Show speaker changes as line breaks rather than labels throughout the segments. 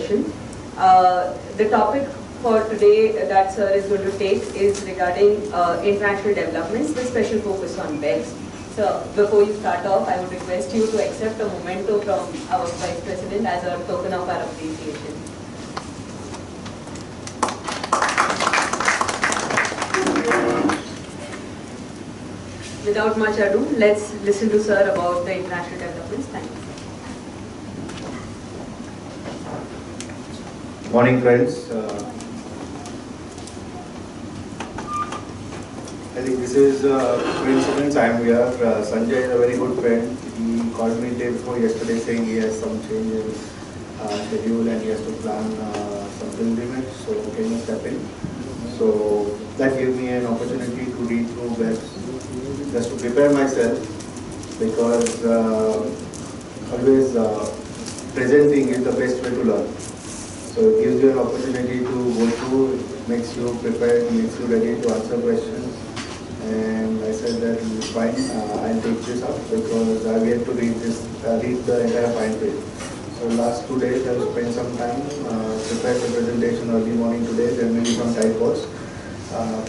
session. The topic for today that sir is going to take is regarding international developments with special focus on BEPS. So before you start off, I would request you to accept a memento from our Vice President as a token of our appreciation. Without much ado, let's listen to sir about the international developments. Thank you.
Morning, friends. I think this is coincidence. I am here. Sanjay is a very good friend. He called me day before yesterday saying he has some change in schedule and he has to plan some pilgrimage. So can you step in? So that gave me an opportunity to read through BEPS just to prepare myself, because always presenting is the best way to learn. So it gives you an opportunity to go through, it makes you prepared, makes you ready to answer questions. And I said that it's fine, I'll take this up because I've yet to read the entire fine print. So last 2 days I've spent some time, prepared the presentation early morning today, there may be some typos.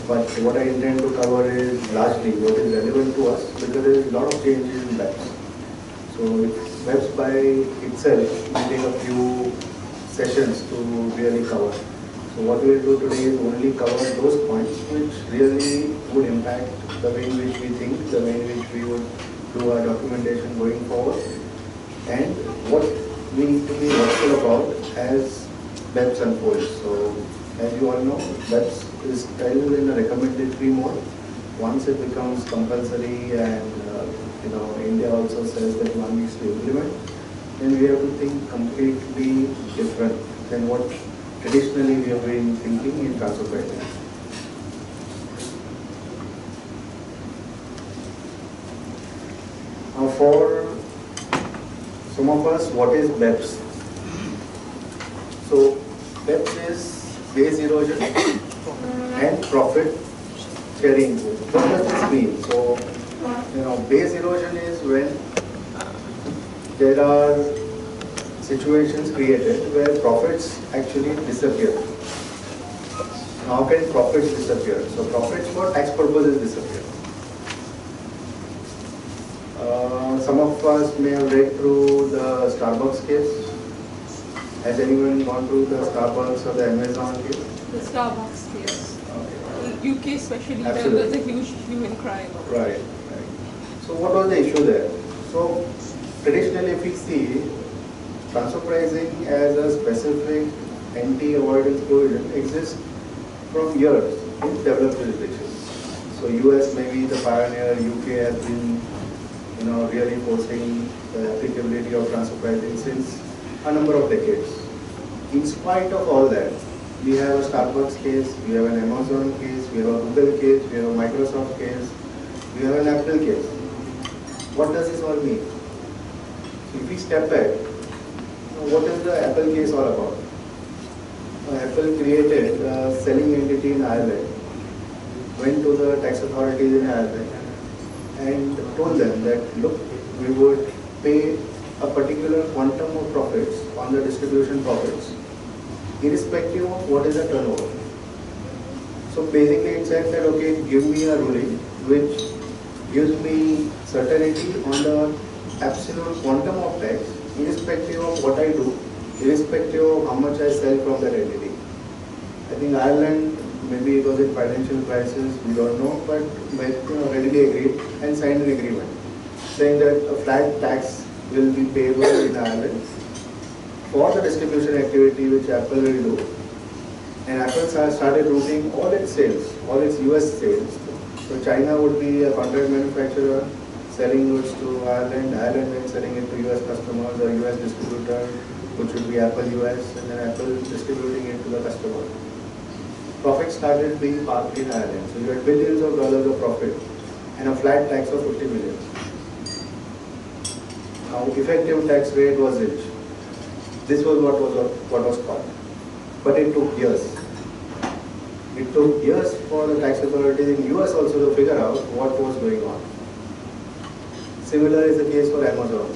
But what I intend to cover is largely what is relevant to us, because there is a lot of changes in BEPS. So BEPS by itself will take a few sessions to really cover. So what we will do today is only cover those points which really would impact the way in which we think, the way in which we would do our documentation going forward, and what we need to be watchful about as BEPS unfolds. So as you all know, BEPS is still in a recommendatory mode. Once it becomes compulsory and India also says that one needs to implement, then we have to think completely different than what traditionally we have been thinking in transfer pricing. Now for some of us, what is BEPS? So BEPS is base erosion and profit sharing. What does this mean? So base erosion is when there are situations created where profits actually disappear. Now, how can profits disappear? So profits for tax purposes disappear. Some of us may have read through the Starbucks case. Has anyone gone through the Starbucks or the Amazon case?
The Starbucks case.
Okay.
UK especially,
Absolutely.
there's a huge human crime.
Right. So what was the issue there? So traditionally, if we see transfer pricing as a specific anti-avoidance provision exists from years in developed jurisdictions. So US may be the pioneer, UK has been really forcing the applicability of transfer pricing since a number of decades. In spite of all that, we have a Starbucks case, we have an Amazon case, we have a Google case, we have a Microsoft case, we have an Apple case. What does this all mean? So if we step back, what is the Apple case all about? Apple created a selling entity in Ireland, went to the tax authorities in Ireland and told them that, look, we would pay a particular quantum of profits on the distribution profits, irrespective of what is the turnover. So basically it said that, okay, give me a ruling which gives me certainty on the absolute quantum of tax, irrespective of what I do, irrespective of how much I sell from that entity. I think Ireland, maybe it was in financial crisis, we don't know, but readily agreed and signed an agreement saying that a flat tax will be payable in Ireland for the distribution activity which Apple will do. And Apple started routing all its sales, all its US sales. So China would be a contract manufacturer selling goods to Ireland, Ireland then selling it to US customers or US distributor, which would be Apple US, and then Apple distributing it to the customer. Profit started being parked in Ireland. So you had billions of dollars of profit and a flat tax of 50 million. Now effective tax rate was rich. This was what was called. But it took years. It took years for the tax authorities in US also to figure out what was going on. Similar is the case for Amazon.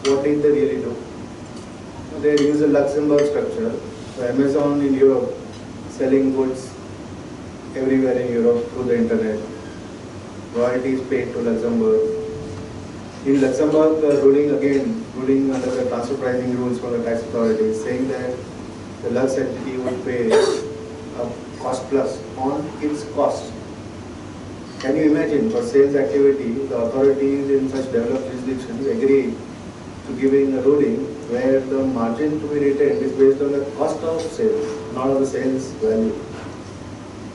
What did they really do? They use a Luxembourg structure. So Amazon in Europe selling goods everywhere in Europe through the internet. Royalties paid to Luxembourg. In Luxembourg, ruling under the transfer pricing rules from the tax authorities, saying that the Lux entity would pay a cost plus on its cost. Can you imagine, for sales activity, the authorities in such developed jurisdictions agree to giving a ruling where the margin to be retained is based on the cost of sales, not on the sales value.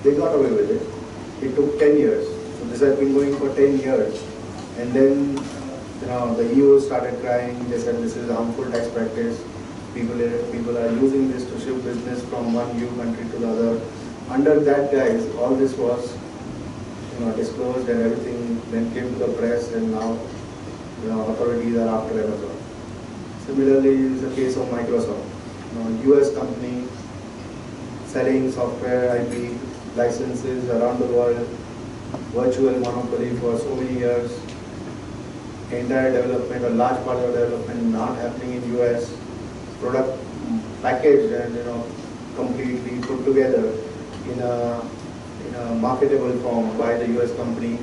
They got away with it. It took 10 years. So this has been going for 10 years. And then the EU started crying. They said this is a harmful tax practice. People are using this to shift business from one EU country to the other. Under that guise, all this was disclosed and everything then came to the press, and now authorities are after Amazon. Similarly, is the case of Microsoft. US company selling software IP licenses around the world, virtual monopoly for so many years. Entire development, a large part of development not happening in US. Product packaged and completely put together in a marketable form by the US company.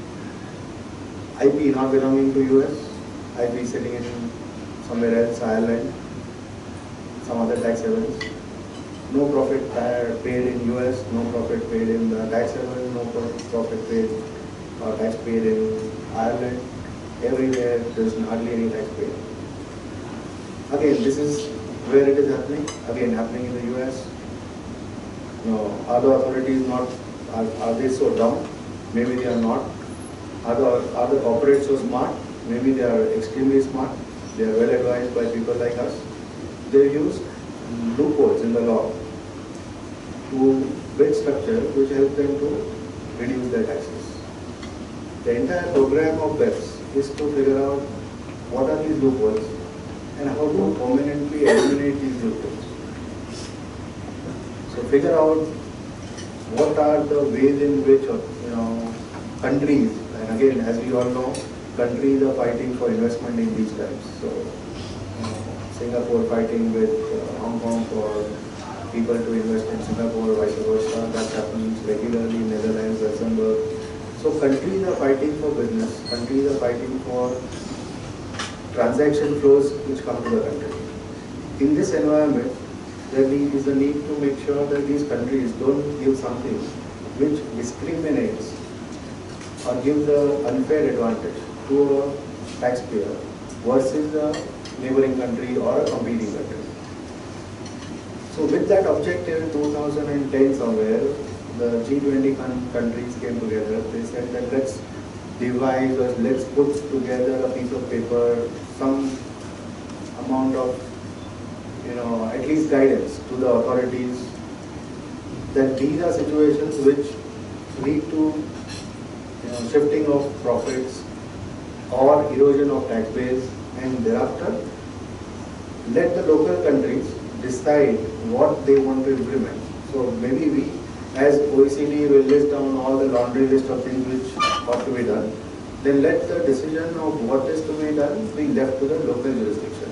IP not belonging to US, IP sitting in somewhere else, Ireland, some other tax havens. No profit paid in US, no profit paid in the tax haven, no profit paid or tax paid in Ireland. Everywhere there is hardly any tax paid. Again, this is where it is happening. Again, happening in the US. Are the authorities not? Are they so dumb? Maybe they are not. Are the corporates so smart? Maybe they are extremely smart. They are well advised by people like us. They use loopholes in the law to build structure which help them to reduce their taxes. The entire program of BEPS is to figure out what are these loopholes and how to permanently eliminate these loopholes. So figure out what are the ways in which countries, and again, as we all know, countries are fighting for investment in these times. So Singapore fighting with Hong Kong for people to invest in Singapore, vice versa. That happens regularly in Netherlands, Luxembourg. So countries are fighting for business. Countries are fighting for transaction flows which come to the country. In this environment, there is a need to make sure that these countries don't give something which discriminates or gives an unfair advantage to a taxpayer versus a neighboring country or a competing country. So with that objective in 2010 somewhere, the G20 countries came together. They said that let's devise or let's put together a piece of paper, some amount of at least guidance to the authorities that these are situations which lead to shifting of profits or erosion of tax base, and thereafter let the local countries decide what they want to implement. So maybe we as OECD will list down all the laundry list of things which ought to be done. Then let the decision of what is to be done be left to the local jurisdiction.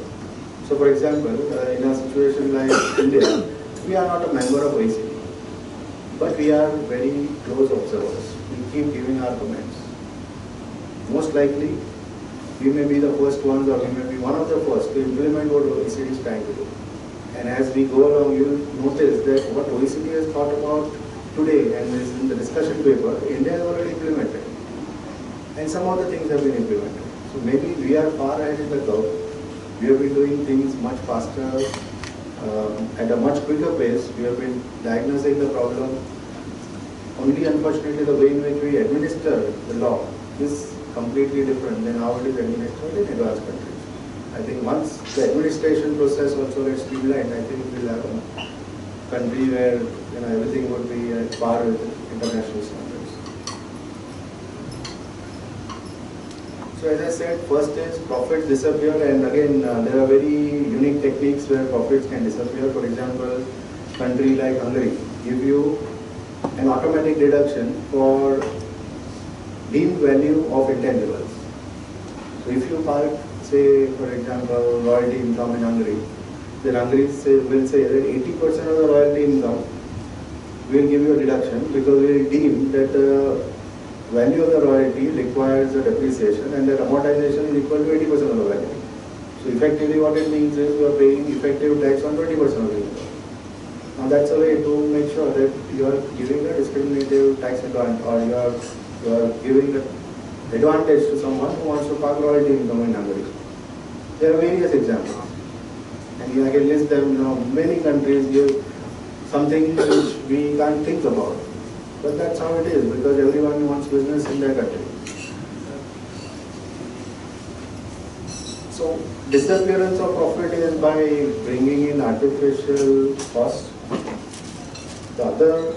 So for example, in a situation like India, we are not a member of OECD, but we are very close observers. We keep giving our comments. Most likely, we may be the first ones or we may be one of the first to implement what OECD is trying to do. And as we go along, you will notice that what OECD has thought about today and is in the discussion paper, India has already implemented. And some other things have been implemented. So maybe we are far ahead in the curve. We have been doing things much faster, at a much quicker pace. We have been diagnosing the problem. Only unfortunately the way in which we administer the law is completely different than how it is administered in advanced countries. I think once the administration process also gets streamlined, I think we'll have a country where everything would be at par with international standards. So as I said, first is profits disappear, and again there are very unique techniques where profits can disappear. For example, country like Hungary give you an automatic deduction for deemed value of intangibles. So if you park, say for example, royalty income in Hungary, then Hungary will say that 80% of the royalty income will give you a deduction because we will deem that the value of the royalty requires a depreciation and that amortization is equal to 80% of the value. So effectively what it means is you are paying effective tax on 20% of the income. Now that's a way to make sure that you are giving a discriminative tax advantage or you are giving the advantage to someone who wants to park royalty income in Hungary. There are various examples. And I can list them, many countries give something which we can't think about. But that's how it is because everyone wants business in their country. So disappearance of profit is by bringing in artificial costs. The other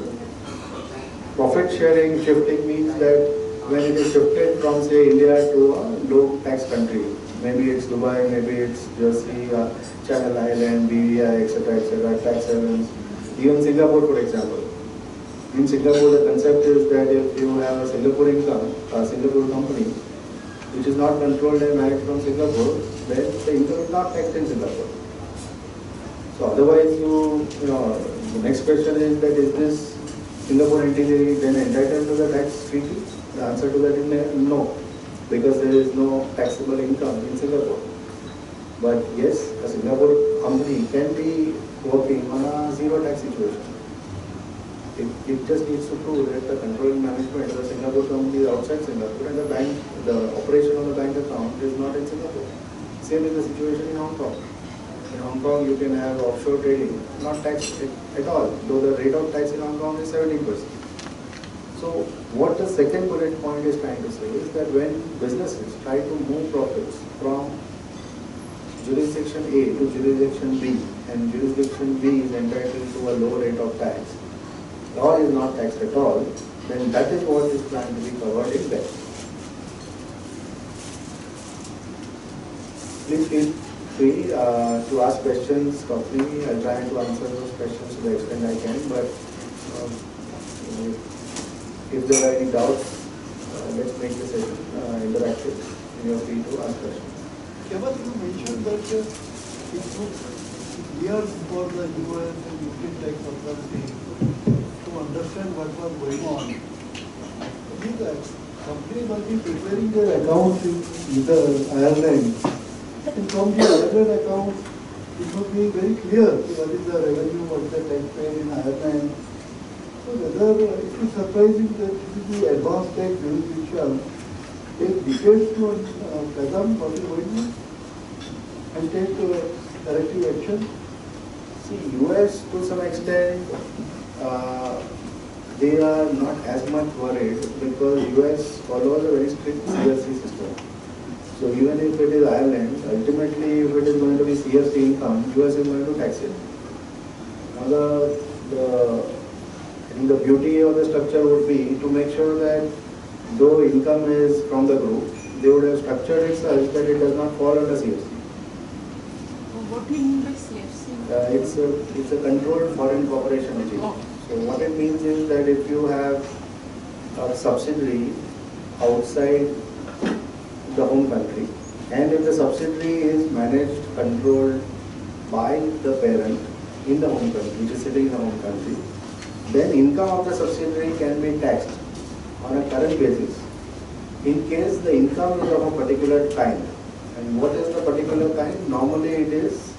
profit sharing shifting means that when it is shifted from say India to a low tax country, maybe it's Dubai, maybe it's Jersey, Channel Island, BVI, etc., tax havens, even Singapore for example. In Singapore the concept is that if you have a Singapore income, a Singapore company, which is not controlled and managed from Singapore, then the income is not taxed in Singapore. So otherwise the next question is that is this Singapore entity then entitled to the tax treaty? The answer to that is no, because there is no taxable income in Singapore. But yes, a Singapore company can be working on a zero tax situation. It just needs to prove that the controlling management of the Singapore company is outside Singapore and the operation of the bank account is not in Singapore. Same is the situation in Hong Kong. In Hong Kong you can have offshore trading, not taxed at all, though the rate of tax in Hong Kong is 17%. So what the second bullet point is trying to say is that when businesses try to move profits from jurisdiction A to jurisdiction B and jurisdiction B is entitled to a low rate of tax, or is not taxed at all, then that is what is planned to be covered in that. Please feel free to ask questions of me. I'll try to answer those questions to the extent I can, but if there are any doubts, let's make the session interactive and you're free to ask questions.
Keval, you mentioned that it took years for the US and UK tax authority to understand what was going on. The company must be preparing their accounts in either Ireland, and from the Ireland accounts, it must be very clear what is the revenue, what is the tax paid in Ireland. So whether it is surprising that this is the advanced tax jurisdiction take decades to fathom what is going on and take corrective action.
See, US to some extent, they are not as much worried because US follows a very strict CFC system. So even if it is Ireland, ultimately if it is going to be CFC income, US is going to tax it. Now I think the beauty of the structure would be to make sure that though income is from the group, they would have structured it such that it does not fall under CFC.
What do you mean by CFC?
It's a controlled foreign corporation regime. So what it means is that if you have a subsidiary outside the home country and if the subsidiary is managed, controlled by the parent in the home country, which is sitting in the home country, then income of the subsidiary can be taxed on a current basis in case the income is of a particular kind. And what is the particular kind? Normally it is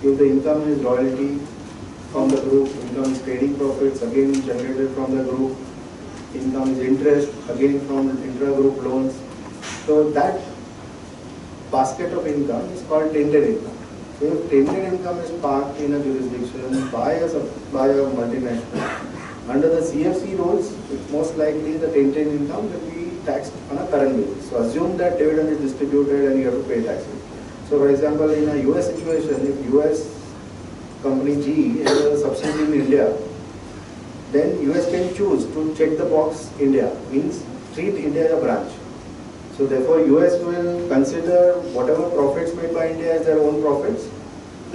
if the income is royalty from the group, income is trading profits again generated from the group, income is interest again from intra-group loans. So that basket of income is called tainted income. So if tainted income is parked in a jurisdiction by a multinational, under the CFC rules, it's most likely the tainted income will be taxed on a current basis. So assume that dividend is distributed and you have to pay taxes. So for example, in a US situation, if US company G has a subsidiary in India, then US can choose to check the box India, means treat India as a branch. So therefore US will consider whatever profits made by India as their own profits,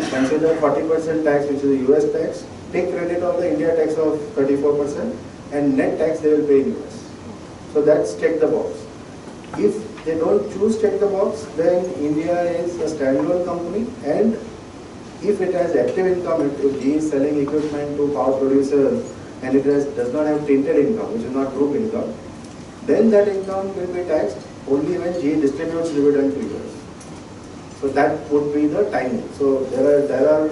consider 40% tax which is the US tax, take credit of the India tax of 34% and net tax they will pay in US. So that's check the box. If they don't choose check the box, then India is a standalone company and if it has active income, if GE is selling equipment to power producers and it does not have tinted income, which is not group income, then that income will be taxed only when GE distributes dividend to you. So that would be the timing. So there are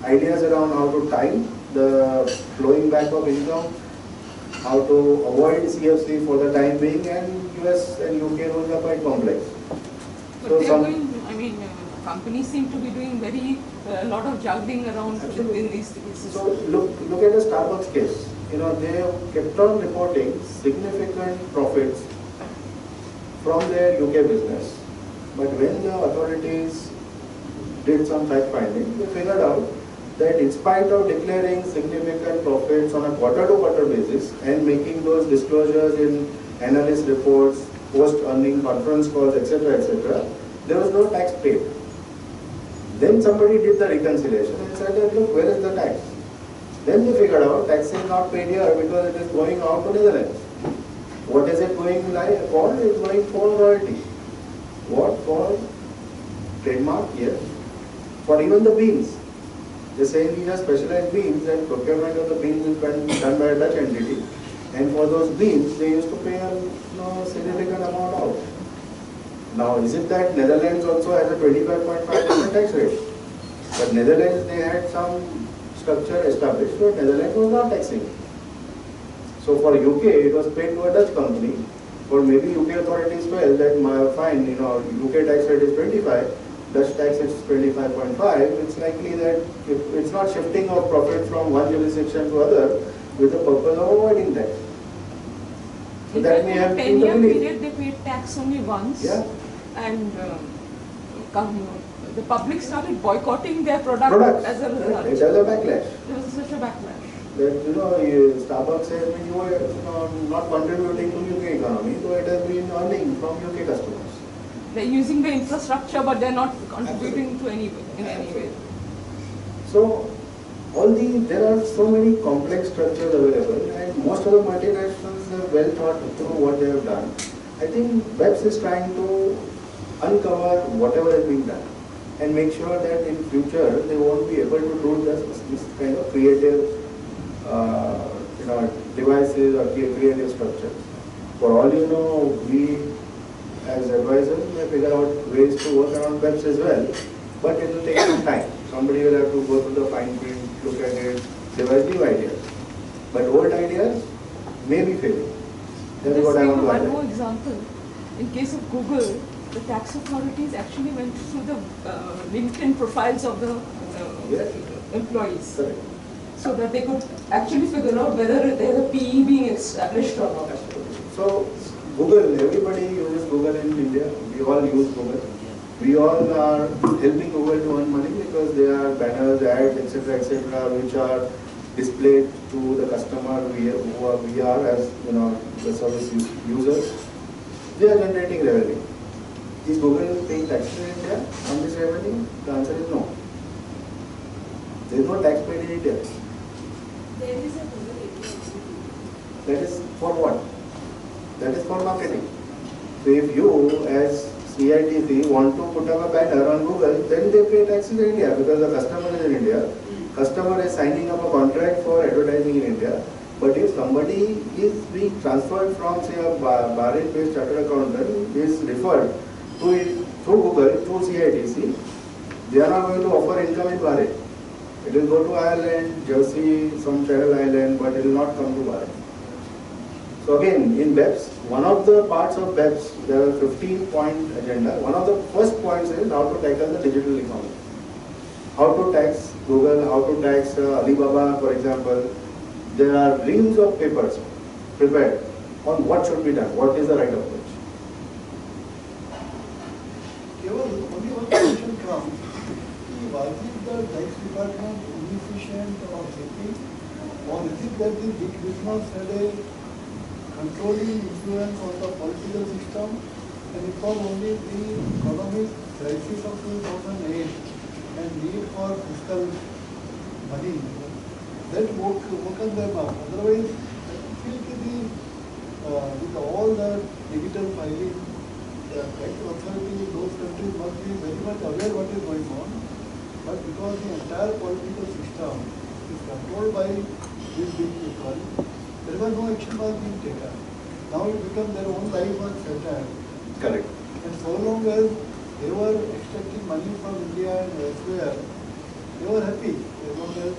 ideas around how to time the flowing back of income, how to avoid CFC for the time being, and US and UK rules are quite complex.
But
So
they're
some
going, I mean, companies seem to be doing very, a lot of juggling around
Absolutely.
in these cases.
So look at the Starbucks case. You know, they have kept on reporting significant profits from their UK business. But when the authorities did some fact finding, they figured out that in spite of declaring significant profits on a quarter-to-quarter basis and making those disclosures in analyst reports, post-earning conference calls, etc., there was no tax paid. Then somebody did the reconciliation and said that, look, where is the tax? Then they figured out tax is not paid here because it is going out to Netherlands. What is it going like for? It is going for royalty. What for? Trademark? Yes. For even the beans. They say these are specialized beans and procurement of the beans is done by a Dutch entity. And for those beans, they used to pay a significant amount out. Now, is it that Netherlands also has a 25.5% tax rate? But Netherlands, they had some structure established, but Netherlands was not taxing. So for UK, it was paid to a Dutch company. Or maybe UK authorities felt that fine, UK tax rate is 25, Dutch tax is 25.5. It's likely that if it's not shifting of profit from one jurisdiction to other with the purpose of avoiding tax. So
In
that
fact,
may
in
have
a
been the
10-year
belief.
period, they paid tax only once.
Yeah.
And the public started boycotting their product as a result.
It has a backlash.
There was such a backlash.
That Starbucks has been not contributing to UK economy, so it has been earning from UK customers.
They're using the infrastructure, but they're not contributing to any in any way.
So there are so many complex structures available, and most of the multinationals have well thought through what they have done. I think BEPS is trying to uncover whatever is being done and make sure that in future they won't be able to do this kind of creative devices or creative structures. For all you know, we as advisors may figure out ways to work around BEPS as well, but it will take some time. Somebody will have to go through the fine print, look at it, devise new ideas. But old ideas may be failing. That is
Let's
what I
take
want to
one
highlight.
more example. In case of Google, the tax authorities actually went through the LinkedIn profiles of the
Yes.
employees,
Correct.
so that they could actually figure out whether there's a PE being established or not.
So Google, everybody uses Google in India. We all use Google. We all are helping Google to earn money because there are banners, ads, etc., which are displayed to the customer we are as the service users. They are generating revenue. Is Google paying taxes in India on this revenue? The answer is no. There is no tax paid in India.
There is a Google API.
That is for what? That is for marketing. So if you as CITC want to put up a banner on Google, then they pay taxes in India because the customer is in India. Customer is signing up a contract for advertising in India. But if somebody is being transferred from, say, a Bahrain-based chartered accountant, is referred to it through Google, through CITC, they are not going to offer income in Bahrain. It will go to Ireland, Jersey, some Channel Island, but it will not come to Bahrain. So again, in BEPS, one of the parts of BEPS, there are 15-point agenda. One of the first points is how to tackle the digital economy. How to tax Google, how to tax Alibaba, for example. There are reams of papers prepared on what should be done, what is the right approach.
Only one question comes. Was it the tax department inefficient or helping, or is it that the big business had a controlling influence on the political system, and it was only the economic crisis of 2008 and need for fiscal money that woken them up. Otherwise, I feel that with all the digital filing, the tax authority in those countries must be very much aware what is going on. but because the entire political system is controlled by these big people, there was no action was being taken. Now it become their own life was threatened.
Correct.
And so long as they were extracting money from India and elsewhere, they were happy as long as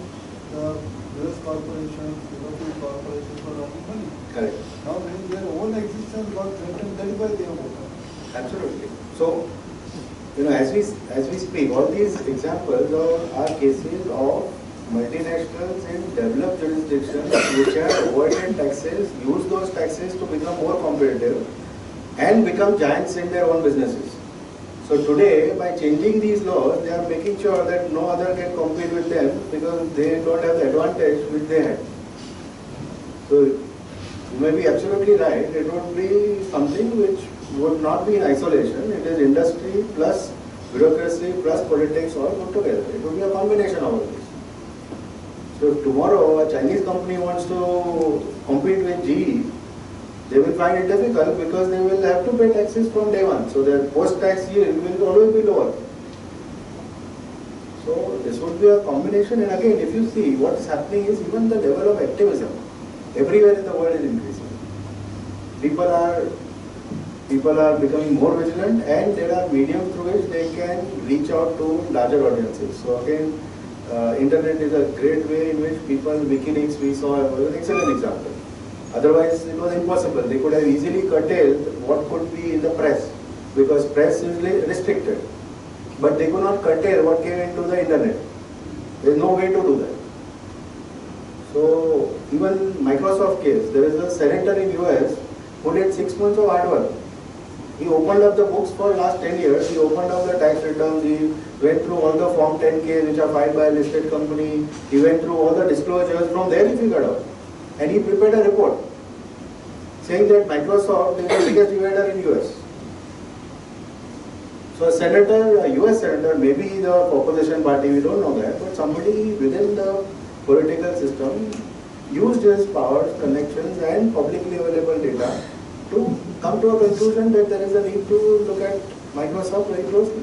the US corporations, European corporations were earning money.
Correct.
Now when their own existence got threatened, that is why they have opened.
Absolutely. So, as we speak, all these examples are cases of multinationals in developed jurisdictions which have avoided taxes, use those taxes to become more competitive and become giants in their own businesses. So today, by changing these laws, they are making sure that no other can compete with them because they don't have the advantage which they had. So you may be absolutely right. It would be something which would not be in isolation. It is industry plus bureaucracy plus politics all put together. It would be a combination of all this. So if tomorrow a Chinese company wants to compete with GE, they will find it difficult because they will have to pay taxes from day one. So their post-tax yield will always be lower. So this would be a combination. And again, if you see what is happening is even the level of activism everywhere in the world is increasing. People are becoming more vigilant, and there are mediums through which they can reach out to larger audiences. So again, internet is a great way in which people, WikiLeaks we saw was an excellent example. Otherwise, it was impossible. They could have easily curtailed what could be in the press because press is restricted. But they could not curtail what came into the internet. There is no way to do that. So even Microsoft case, there is a senator in US who did 6 months of hard work. He opened up the books for last 10 years. He opened up the tax returns. He went through all the Form 10K which are filed by a listed company. He went through all the disclosures. From there he figured out. And he prepared a report saying that Microsoft is the biggest divider in US. So a senator, a US senator, maybe the opposition party, we don't know that, but somebody within the political system used his powers, connections and publicly available data to come to a conclusion that there is a need to look at Microsoft very closely.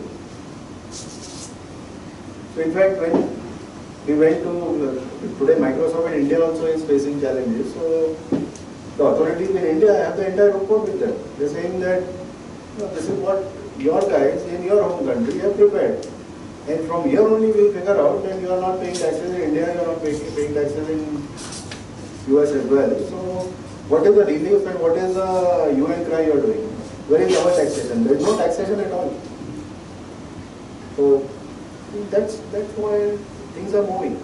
So in fact, when we went to, today Microsoft in India also is facing challenges. So the authorities in India have the entire report with them. They are saying that this is what your guys in your home country have prepared. And from here only we will figure out that you are not paying taxes in India, you are not paying taxes in US as well. So what is the relief and what is the hue and cry you are doing? Where is our taxation? There is no taxation at all. So that's why things are moving.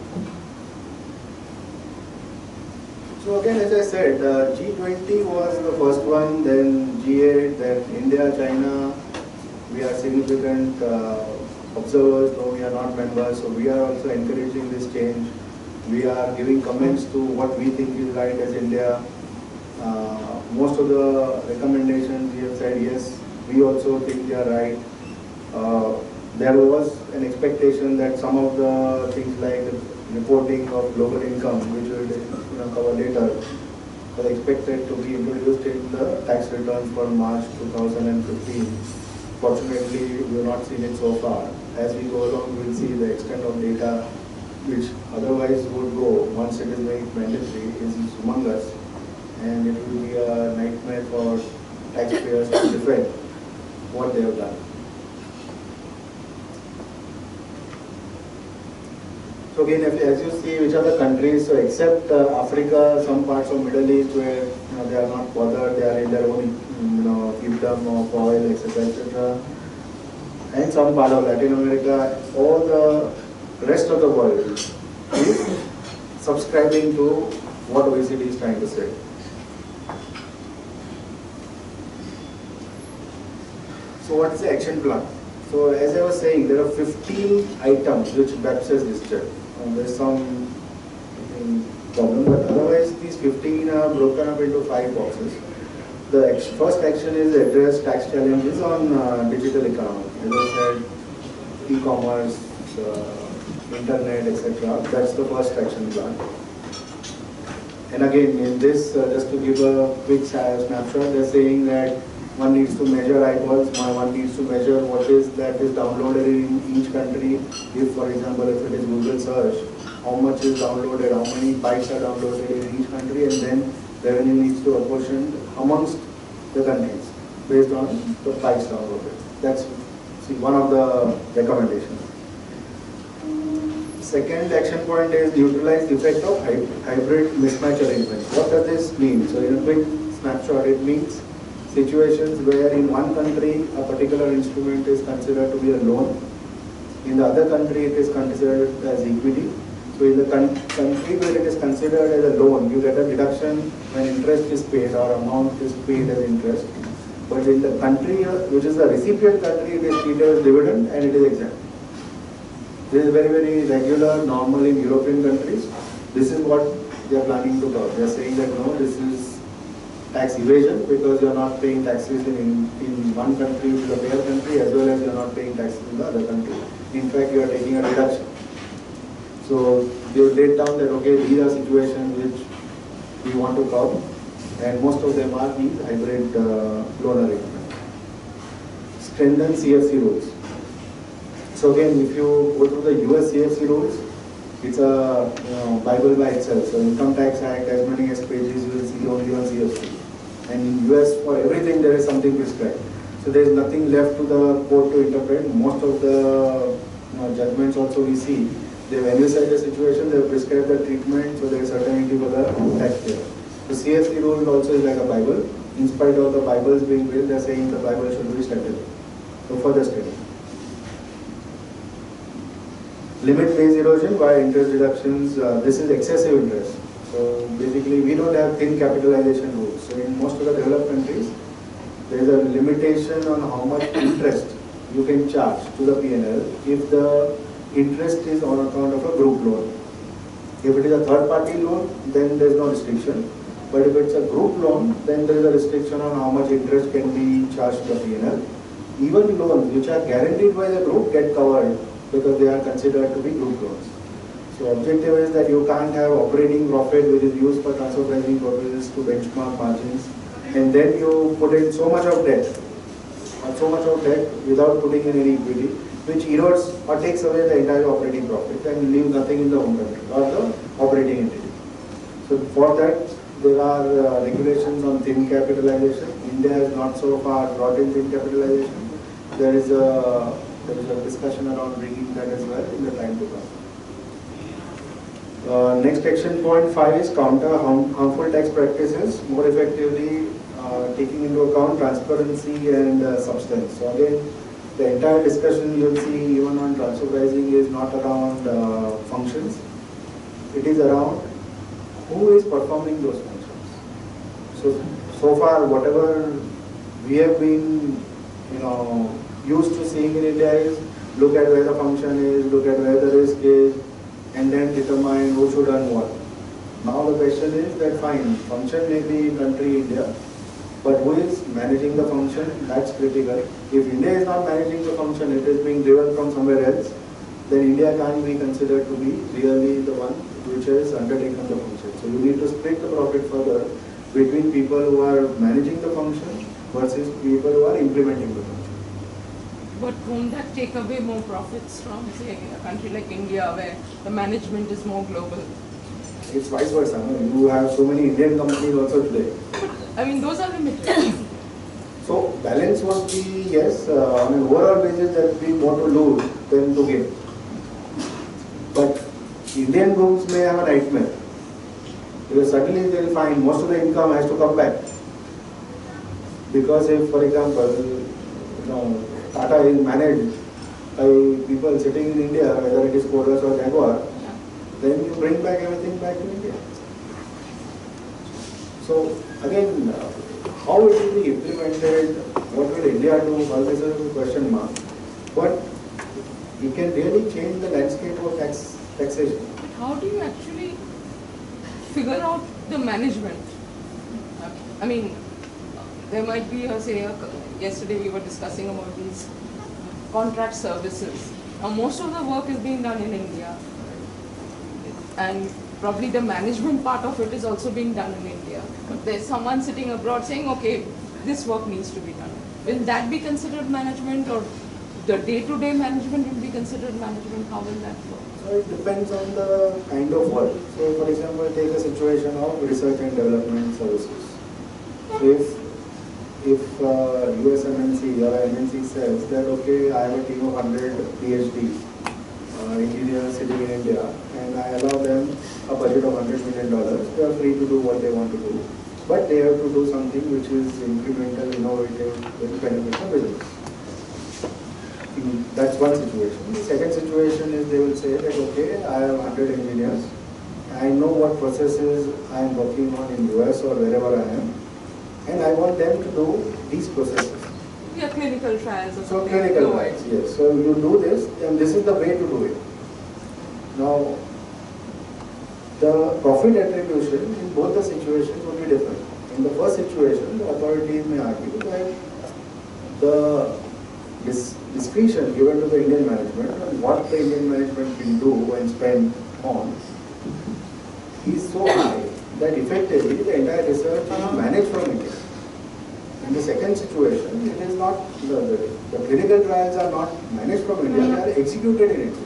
So again, as I said, G20 was the first one, then G8, then India, China. We are significant observers, though we are not members. So we are also encouraging this change. We are giving comments to what we think is right as India. Most of the recommendations we have said yes, we also think they are right. There was an expectation that some of the things like reporting of global income, which we will cover later, was expected to be introduced in the tax returns for March 2015. Fortunately, we have not seen it so far. As we go along, we will see the extent of data which otherwise would go once it is made mandatory is humongous, and it will be a nightmare for taxpayers to defend what they have done. So again, as you see, which are the countries, so except Africa, some parts of Middle East where they are not bothered, they are in their own fiefdom of oil, etc., etc., and some part of Latin America, all the rest of the world is subscribing to what OECD is trying to say. So what is the action plan? So as I was saying, there are 15 items which BEPS has listed. There is some problem, but otherwise these 15 are broken up into 5 boxes. The first action is address tax challenges on digital economy. As I said, e-commerce, internet, etc. That's the first action plan. And again, in this, just to give a quick snapshot, they're saying that one needs to measure eyeballs, one needs to measure what is that is downloaded in each country. If, for example, if it is Google search, how much is downloaded, how many bytes are downloaded in each country, and then revenue needs to apportion amongst the countries based on the bytes downloaded. That's one of the recommendations. Second action point is neutralize the effect of hybrid mismatch arrangement. What does this mean? So in a quick snapshot, it means situations where in one country a particular instrument is considered to be a loan, in the other country it is considered as equity. So in the country where it is considered as a loan, you get a deduction when interest is paid or amount is paid as interest. But in the country which is the recipient country, it is treated as dividend and it is exempt. This is very, very regular, normal in European countries. This is what they are planning to do. They are saying that no, this is tax evasion because you are not paying taxes in one country which is a payer country, as well as you are not paying taxes in the other country. In fact, you are taking a reduction. So they laid down that okay, these are situations which we want to curb, and most of them are the hybrid loan arrangement. Strengthen CFC rules. So again, if you go through the US CFC rules, it's a Bible by itself. So Income Tax Act, as many as pages you will see only on CFC. And in US, for everything there is something prescribed. So there is nothing left to the court to interpret. Most of the judgments also we see, they have analyzed the situation, they have prescribed the treatment, so there is certainty for the taxpayer. The CFC rule also is like a Bible. In spite of the Bibles being built, they are saying the Bible should be studied. So further study. Limit base erosion by interest deductions. This is excessive interest. So basically, we don't have thin capitalization rules. So in most of the developed countries, there is a limitation on how much interest you can charge to the P&L if the interest is on account of a group loan. If it is a third-party loan, then there is no restriction. But if it's a group loan, then there is a restriction on how much interest can be charged to the P&L. Even loans which are guaranteed by the group get covered because they are considered to be group loans. So objective is that you can't have operating profit which is used for transfer pricing purposes to benchmark margins, and then you put in so much of debt without putting in any equity, which erodes or takes away the entire operating profit and leave nothing in the home country or the operating entity. So for that, there are regulations on thin capitalization. India has not so far brought in thin capitalization. There is a discussion around bringing that as well in the time to come. Next action point 5 is counter harmful tax practices, more effectively taking into account transparency and substance. So again, the entire discussion you will see even on transfer pricing is not around functions. It is around who is performing those functions. So far, whatever we have been, used to seeing in India is look at where the function is, look at where the risk is, and then determine who should earn what. Now the question is that fine, function may be in country India, but who is managing the function? That's critical. If India is not managing the function, it is being driven from somewhere else, then India can't be considered to be really the one which has undertaken the function. So you need to split the profit further between people who are managing the function versus people who are implementing the function.
But won't that take away more profits from, say, a country like India where the management is more global?
It's vice versa. No? You have so many Indian companies also today.
But, I mean, those are limited.
So balance would be, yes, on an overall basis there will be more to lose than to gain. But Indian groups may have a nightmare. Because suddenly they will find most of the income has to come back. Because if, for example, Tata is managed by people sitting in India, whether it is Kodas or Jaguar, then you bring back everything back to India. So again, how it will be implemented, what will India do, all this is a question mark. But you can really change the landscape of taxation.
But how do you actually figure out the management? I mean, there might be, yesterday we were discussing about these contract services. Now most of the work is being done in India, and probably the management part of it is also being done in India. But there's someone sitting abroad saying, okay, this work needs to be done. Will that be considered management, or the day-to-day management will be considered management? How will that work?
So it depends on the kind of work. So for example, take a situation of research and development services. So if US MNC or MNC says that, okay, I have a team of 100 PhD engineers sitting in India, and I allow them a budget of $100 million, they are free to do what they want to do. But they have to do something which is incremental, innovative, with beneficial business. That's one situation. The second situation is they will say that, okay, I have 100 engineers, I know what processes I am working on in US or wherever I am, and I want them to do these processes.
Yeah, clinical trials or
So
something.
clinical trials, yes. So you do this, and this is the way to do it. Now, the profit attribution in both the situations will be different. In the first situation, the authorities may argue that the discretion given to the Indian management and what the Indian management can do and spend on is so high that effectively the entire research is managed from India. In the second situation, it is not, the clinical trials are not managed from India, they are executed in India.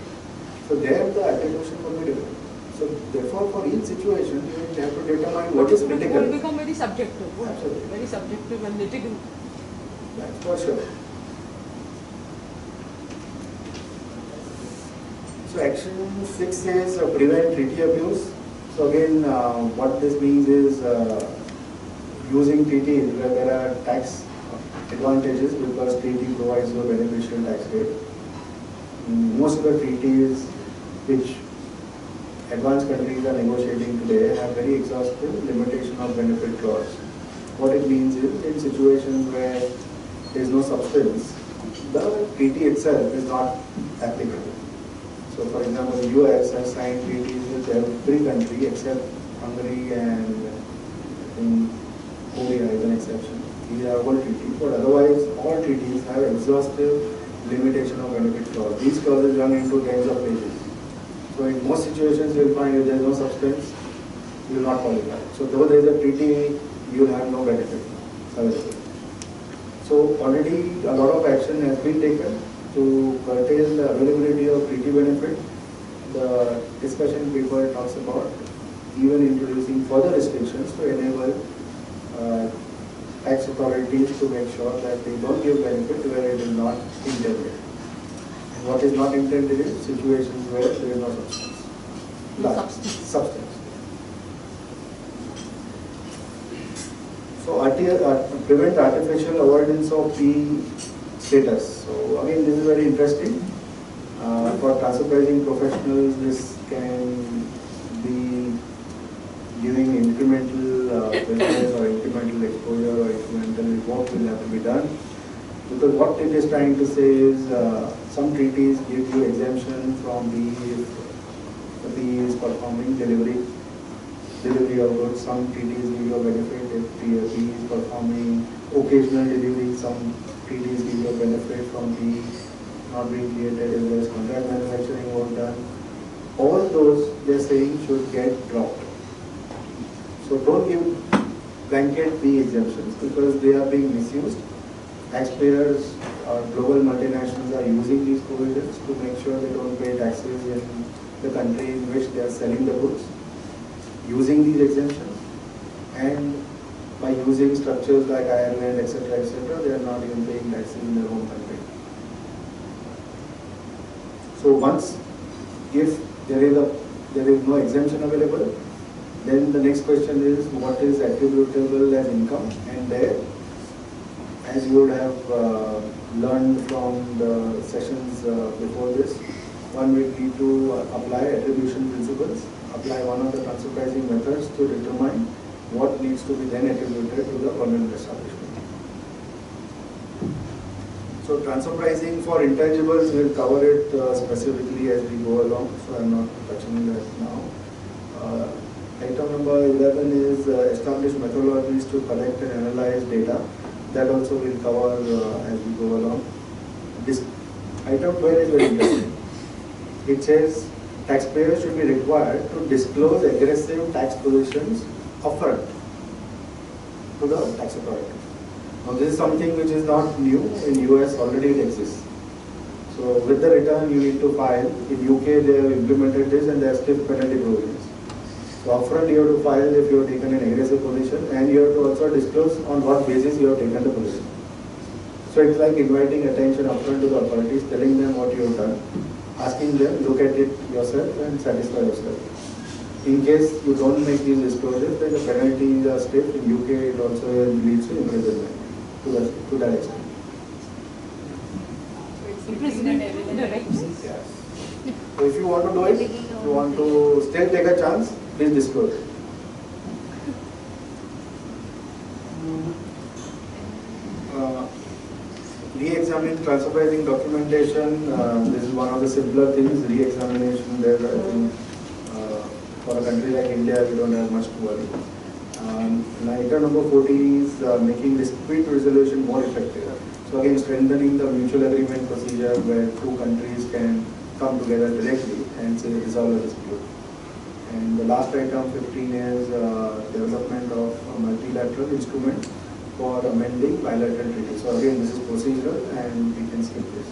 So there the attribution will be different. So therefore for each situation, you will have to determine what is
It
critical.
will become very subjective.
Absolutely.
Very subjective and litigious.
That's for sure. So action 6 says prevent treaty abuse. So again, what this means is using treaties where there are tax advantages because treaty provides you a beneficial tax rate. Most of the treaties which advanced countries are negotiating today have very exhaustive limitation of benefit clause. What it means is in situations where there is no substance, the treaty itself is not applicable. So for example, the US has signed treaties with every country except Hungary and Korea is an exception. These are all treaties, but otherwise all treaties have exhaustive limitation of benefit clause. These clauses run into tens of pages. So in most situations you will find if there is no substance, you will not qualify. So though there is a treaty, you will have no benefit available. So already a lot of action has been taken to curtail the availability of treaty benefit. The discussion paper talks about even introducing further restrictions to enable tax authorities to make sure that they don't give benefit where it is not intended. And what is not intended is situations where there is no substance.
No substance.
Substance. So prevent artificial avoidance of P status. So again, this is very interesting. For transfer pricing professionals, this can be giving incremental business or incremental exposure or incremental work will have to be done. Because what it is trying to say is some treaties give you exemption from the PE is performing delivery of goods. Some treaties give you a benefit if the PE is performing occasional delivery. Some treaties give you a benefit from PE not being created if there is contract manufacturing work done. All those they are saying should get dropped. So don't give blanket PE exemptions because they are being misused. Taxpayers or global multinationals are using these provisions to make sure they don't pay taxes in the country in which they are selling the goods, using these exemptions, and by using structures like Ireland, etc., they are not even paying taxes in their home country. So once, if there is no exemption available, then the next question is what is attributable as income, and there, as you would have learned from the sessions before this, one will need to apply attribution principles, apply one of the transfer pricing methods to determine what needs to be then attributed to the permanent establishment. So transfer pricing for intangibles, we'll cover it specifically as we go along, so I'm not touching that now. Item number 11 is establish methodologies to collect and analyze data. That also we'll cover as we go along. This item 12 is very interesting. It says taxpayers should be required to disclose aggressive tax positions upfront to the tax authority. Now this is something which is not new. In US already it exists. So with the return you need to file. In UK they have implemented this and there are still penalty provisions. So upfront you have to file if you have taken an aggressive position, and you have to also disclose on what basis you have taken the position. So it's like inviting attention upfront to the authorities, telling them what you have done, asking them, look at it yourself and satisfy yourself. In case you don't make these disclosures, then the penalties are stiff. In UK it also leads to imprisonment to that extent.
Imprisonment directly.
Yes. So if you want to do it, if you want to still take a chance, please disclose. Re-examine transfer pricing documentation. This is one of the simpler things. Re-examination there, I think, for a country like India, we don't have much to worry. Item number 40 is making dispute resolution more effective. So again, strengthening the mutual agreement procedure where two countries can come together directly and say resolve a dispute. And the last item 15 is development of a multilateral instrument for amending bilateral treaties. So again, this is procedural and we can skip this.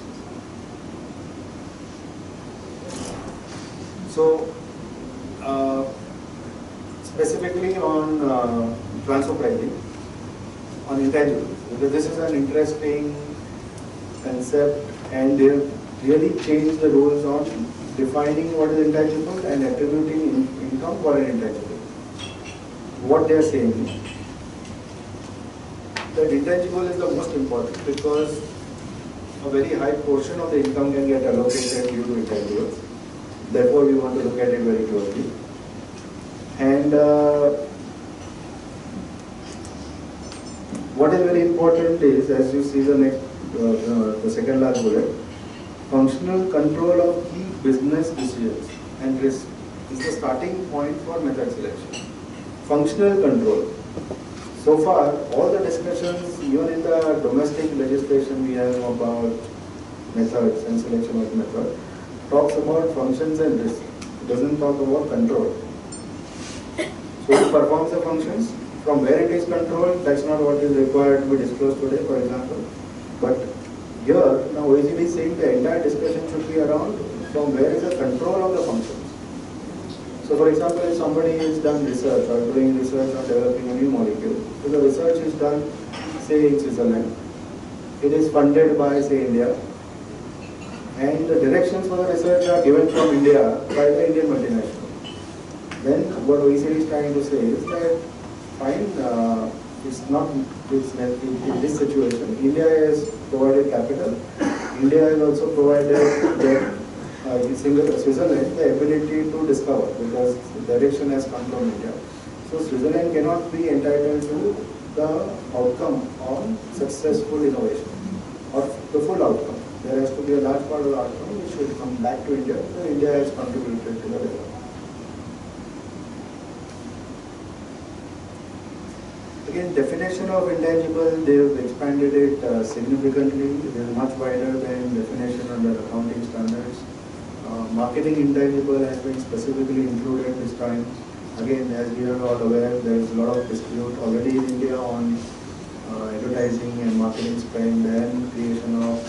So specifically on transfer pricing, on intangibles, because this is an interesting concept and they really changed the rules on defining what is intangible and attributing income for an intangible. What they are saying is that intangible is the most important because a very high portion of the income can get allocated due to intangibles. Therefore, we want to look at it very closely. And what is very important is, as you see the next, the second last bullet, functional control of key business decisions and risk is the starting point for method selection. Functional control. So far, all the discussions, even in the domestic legislation we have about methods and selection of method, talks about functions and risk. It doesn't talk about control. So it performs the functions. From where it is controlled, that's not what is required to be disclosed today, for example. But here, now OECD is saying the entire discussion should be around from where is the control of the functions. So for example, if somebody has done research or doing research on developing a new molecule, so the research is done, say in Switzerland, it is funded by, say, India, and the directions for the research are given from India by the Indian multinational. Then what OECD is trying to say is that, fine, it's not, in this situation, India has provided capital, India has also provided Switzerland the ability to discover because the direction has come from India. So Switzerland cannot be entitled to the outcome on successful innovation or the full outcome. There has to be a large part of the outcome which should come back to India, so India has contributed to the development. Again, definition of intangible, they have expanded it significantly. It is much wider than definition under accounting standards. Marketing intangible has been specifically included this time. Again, as we are all aware, there is a lot of dispute already in India on advertising and marketing spend and creation of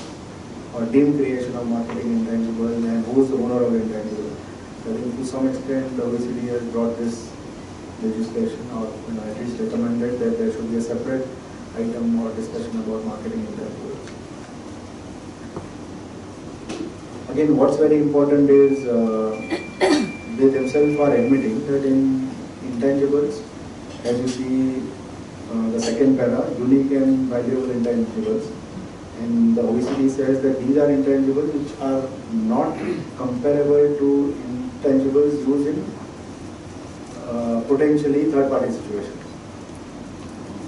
or deemed creation of marketing intangible and who is the owner of intangible. I think to some extent the OECD has brought this legislation or at least recommended that there should be a separate item or discussion about marketing intangibles. Again, what's very important is they themselves are admitting that in intangibles, as you see the second para, unique and valuable intangibles, and the OECD says that these are intangibles which are not comparable to intangibles used in potentially third-party situations.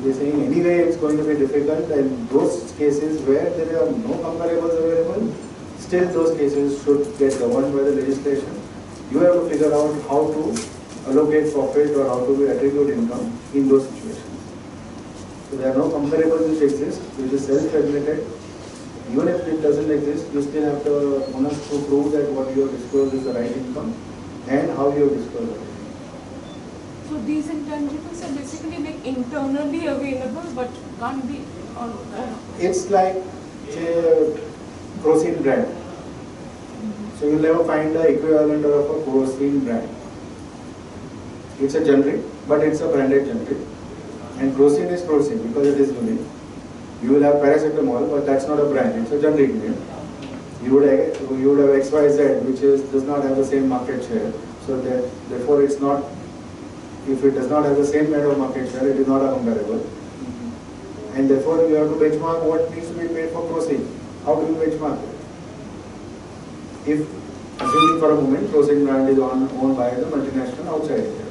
We're saying anyway it's going to be difficult, and those cases where there are no comparables available, still those cases should get governed by the legislation. You have to figure out how to allocate profit or how to attribute income in those situations. So there are no comparables which exist, which is self-admitted. Even if it doesn't exist, you still have to prove that what you have disclosed is the right income and how you have disclosed it.
So these intangibles are basically like internally available but can't be on.
It's like, say, Crocin brand. So you'll never find the equivalent of a Crocin brand. It's a generic, but it's a branded generic. And Crocin is Crocin because it is unique. You will have paracetamol, but that's not a brand, it's a generic name. You would have XYZ, which does not have the same market share. So that, therefore it's not, if it does not have the same kind of market share, it is not a comparable. And therefore you have to benchmark what needs to be paid for Crocin. How do you benchmark it? If, assuming for a moment, Crocin brand is owned by the multinational outside India.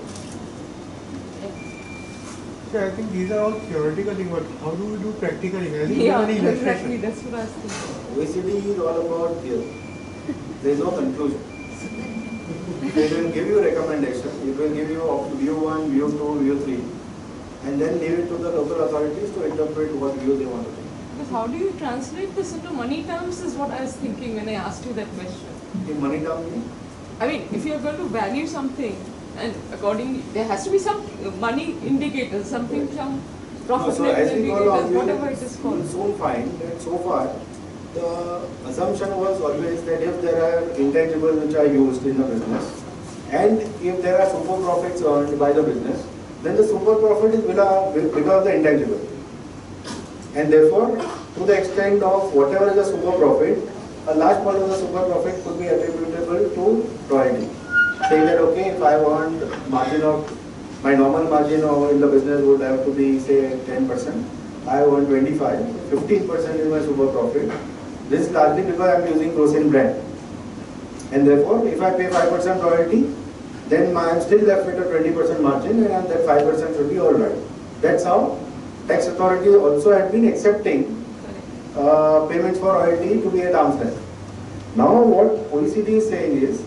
So I think these are all theoretical things, but how do we do practically? Has it
Yeah,
any illustration?
exactly. That's what I was thinking.
OECD is all about theory. There is no conclusion. It will give you a recommendation. It will give you view 1, view 2, view 3, and then leave it to the local authorities to interpret what view they want to take.
But how do you translate this into money terms is what I was thinking when I asked you that question.
In money terms,
I mean, if you're going to value something, and accordingly, there has to be some money indicators, something, some profit
so
level
as we go
indicators,
along,
whatever it is
you
called.
will soon find that so far the assumption was always that if there are intangibles which are used in the business, and if there are super profits earned by the business, then the super profit is because of the intangible. And therefore, to the extent of whatever is the super profit, a large part of the super profit could be attributable to royalty. Saying that, okay, if I want margin of, my normal margin in the business would have to be, say, 10%. I want 25, 15% is my super profit. This is largely because I am using Crocin brand. And therefore, if I pay 5% royalty, then I am still left with a 20% margin, and that 5% should be alright. That's how tax authorities also had been accepting payments for royalty to be at arm's length. Now what OECD is saying is,
I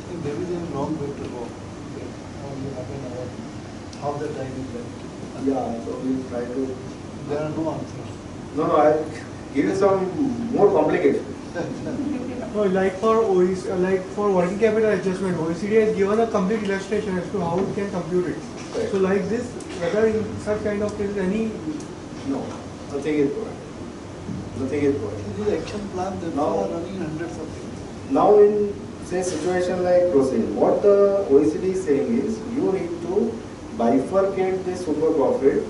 think there is a long way to go. How you happen about how the time is left.
yeah, so we try to,
There are no answers.
no, I'll give you some more complications.
No, like for OECD, like for working capital adjustment, OECD has given a complete illustration as to how it can compute it.
Right.
So like this, whether in such kind of cases any
No, nothing is provided. Nothing is provided.
This is action plan, they
Now-
are running hundreds of things.
Now in, say, situation like Crocin, what the OECD is saying is, you need to bifurcate the super profit,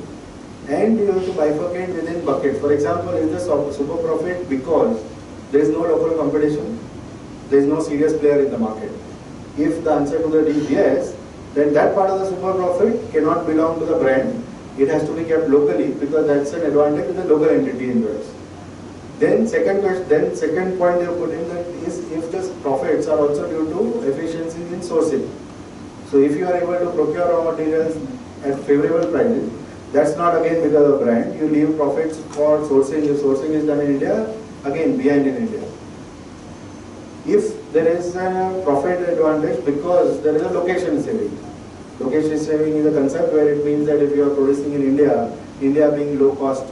and you have to bifurcate within buckets. For example, is the super profit because there is no local competition, there is no serious player in the market. If the answer to that is yes, then that part of the super profit cannot belong to the brand. It has to be kept locally because that's an advantage that the local entity enjoys. Then second point they have put in that is if the profits are also due to efficiencies in sourcing. So if you are able to procure raw materials at favorable prices, that's not again because of brand. You leave profits for sourcing. If sourcing is done in India, again behind in India. If there is a profit advantage because there is a location saving. Location saving is a concept where it means that if you are producing in India, India being low cost,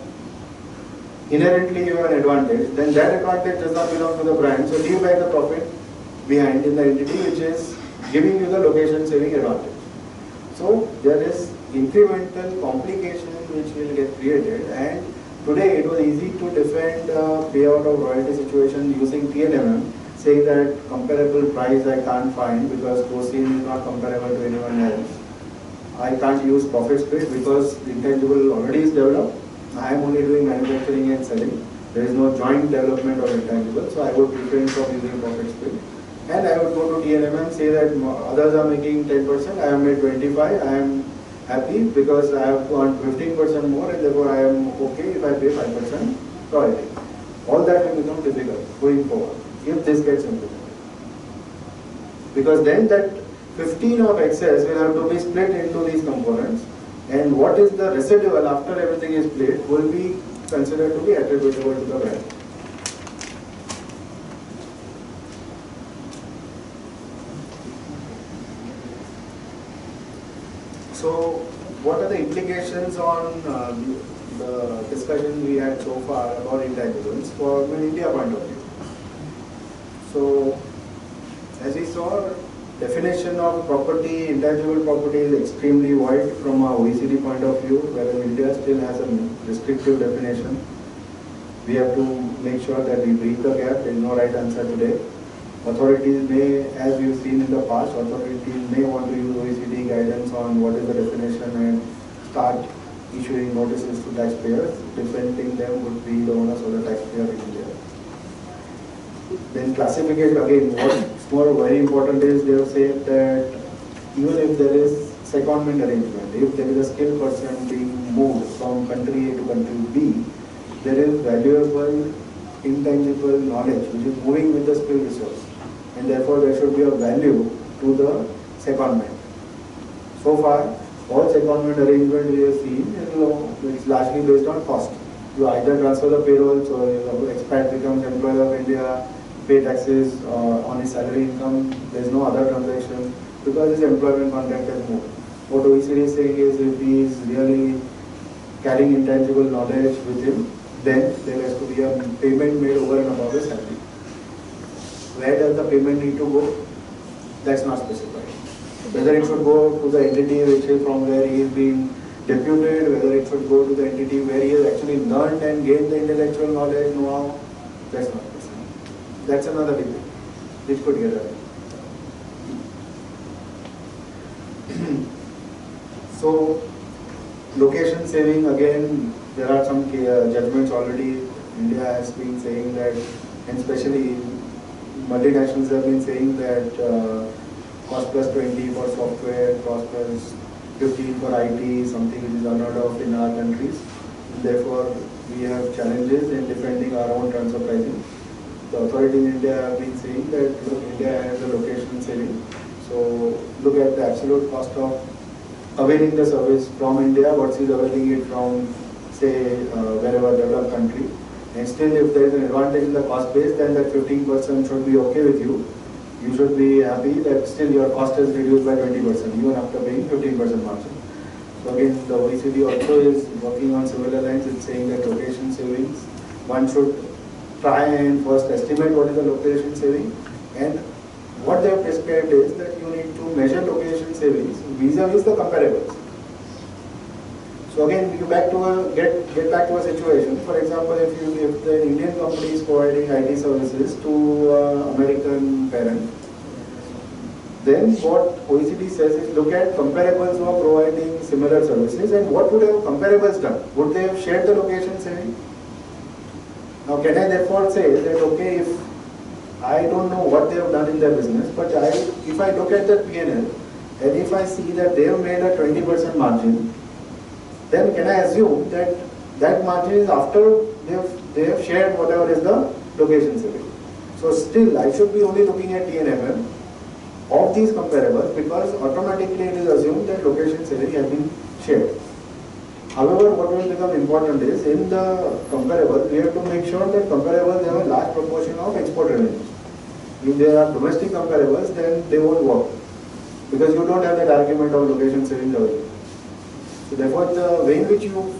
inherently you have an advantage, then that advantage does not belong to the brand. So leave back the profit behind in the entity which is giving you the location saving advantage. So there is incremental complication which will get created, and today it was easy to defend payout of royalty situation using TNMM, saying that comparable price I can't find because Crocin is not comparable to anyone else. I can't use profit split because intangible already is developed. I am only doing manufacturing and selling. There is no joint development of intangible, so I would refrain from using profit split. And I would go to TNMM, say that others are making 10%, I have made 25, I am happy because I have earned 15% more, and therefore I am okay if I pay 5% royalty. All that will become difficult going forward if this gets implemented. Because then that 15 of excess will have to be split into these components, and what is the residual after everything is split will be considered to be attributable to the brand. So, what are the implications on the discussion we had so far about intangibles from an India point of view? So, as we saw, definition of property, intangible property is extremely wide from a OECD point of view, whereas India still has a restrictive definition. We have to make sure that we bridge the gap. There is no right answer today. Authorities may, as we've seen in the past, authorities may want to use OECD guidance on what is the definition and start issuing notices to taxpayers. Defending them would be the onus of the taxpayer in India. Then classification, again, what's more very important is they have said that even if there is secondment arrangement, if there is a skilled person being moved from country A to country B, there is valuable intangible knowledge which is moving with the skilled resource, and therefore there should be a value to the secondment. So far, all secondment arrangement we have seen is largely based on cost. You either transfer the payroll, so the expat becomes employee of India, pay taxes on his salary income, there is no other transaction because his employment contract has moved. What OECD is saying is if he is really carrying intangible knowledge with him, then there has to be a payment made over and above his salary. Where does the payment need to go? That's not specified. Whether it should go to the entity which is from where he is being deputed, whether it should go to the entity where he has actually learned and gained the intellectual knowledge, know-how, that's not specified. That's another debate which could get added. So, location saving, again, there are some judgments already. India has been saying that, and especially multinationals have been saying that cost plus 20 for software, cost plus 15 for IT, something which is unheard of in our countries. Therefore, we have challenges in defending our own transfer pricing. The authorities in India have been saying that look, India has a location saving. So look at the absolute cost of availing the service from India versus availing it from, say, wherever developed country. And still, if there is an advantage in the cost base, then that 15% should be okay with you. You should be happy that still your cost is reduced by 20%, even after paying 15% margin. So again, the OECD also is working on similar lines. It's saying that location savings, one should try and first estimate what is the location saving, and what they have prescribed is that you need to measure location savings vis-a-vis the comparables. So again, you get back to a situation. For example, if the Indian company is providing IT services to American parent, then what OECD says is look at comparables who are providing similar services and what would have comparables done? Would they have shared the location saving? Now, can I therefore say that okay, if I don't know what they have done in their business, but if I look at the P&L and if I see that they have made a 20% margin, then can I assume that that margin is after they have shared whatever is the location saving? So still, I should be only looking at T&M of these comparables because automatically it is assumed that location saving has been shared. However, what will become important is in the comparables, we have to make sure that comparables have a large proportion of export revenues. If there are domestic comparables, then they won't work because you don't have that argument of location savings available. So therefore, the way in which you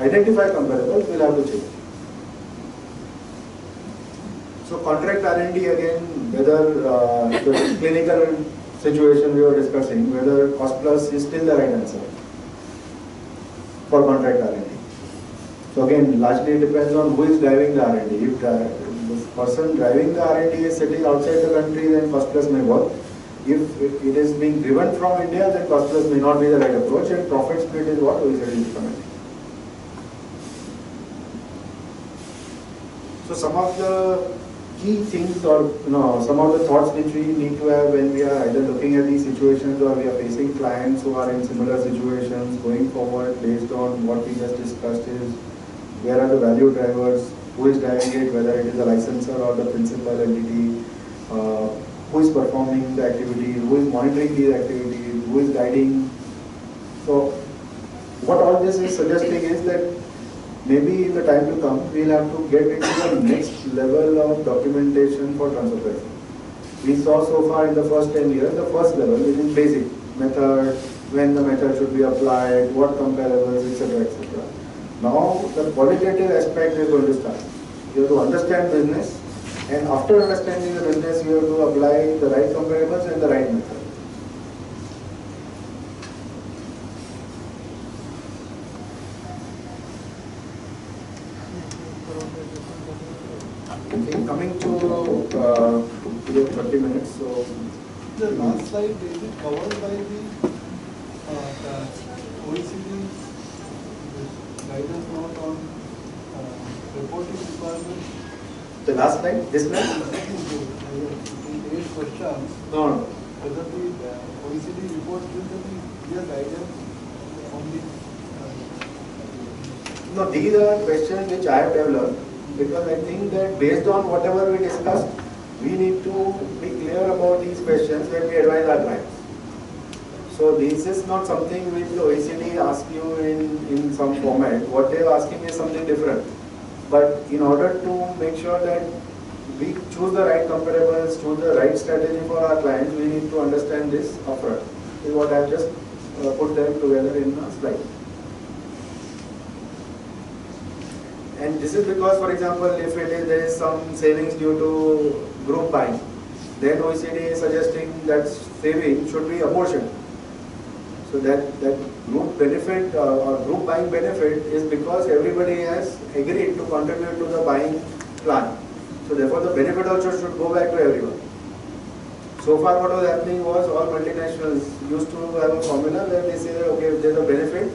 identify comparables will have to change. So contract R&D again, whether the clinical situation we were discussing, whether cost plus is still the right answer for contract R&D. So again, largely it depends on who is driving the R&D. If the person driving the R&D is sitting outside the country, then cost plus may work. If it is being driven from India, then cost plus may not be the right approach, and profit split is what OECD is recommending. So some of the key things or some of the thoughts which we need to have when we are either looking at these situations or we are facing clients who are in similar situations going forward based on what we just discussed is where are the value drivers, who is driving it, whether it is a licensor or the principal entity, who is performing the activity, who is monitoring these activities, who is guiding. So what all this is suggesting is that maybe in the time to come, we'll have to get into the next level of documentation for transfer pricing. We saw so far in the first 10 years, the first level, which is basic method, when the method should be applied, what comparables, etc., etc. Now, the qualitative aspect is going to start. You have to understand business And after understanding the business, you have to apply the right comparables and the right method. Okay, coming to we have 30 minutes, so
The last slide, is it covered by the OECD's guidance note on reporting requirements?
the last slide, this slide?
In 8 questions,
No, no.
whether the OECD report gives any clear guidance on the
No, these are questions which I have developed because I think that based on whatever we discussed, we need to be clear about these questions when we advise our clients. So this is not something which the OECD asks you in some format. What they are asking is something different. But in order to make sure that we choose the right comparables, choose the right strategy for our clients, we need to understand this upfront. This is what I have just put them together in a slide. And this is because, for example, if there is some savings due to group buying, then OECD is suggesting that saving should be apportioned. So that group benefit or group buying benefit is because everybody has agreed to contribute to the buying plan. So therefore the benefit also should go back to everyone. So far what was happening was all multinationals used to have a formula where they say that okay, if there is a benefit,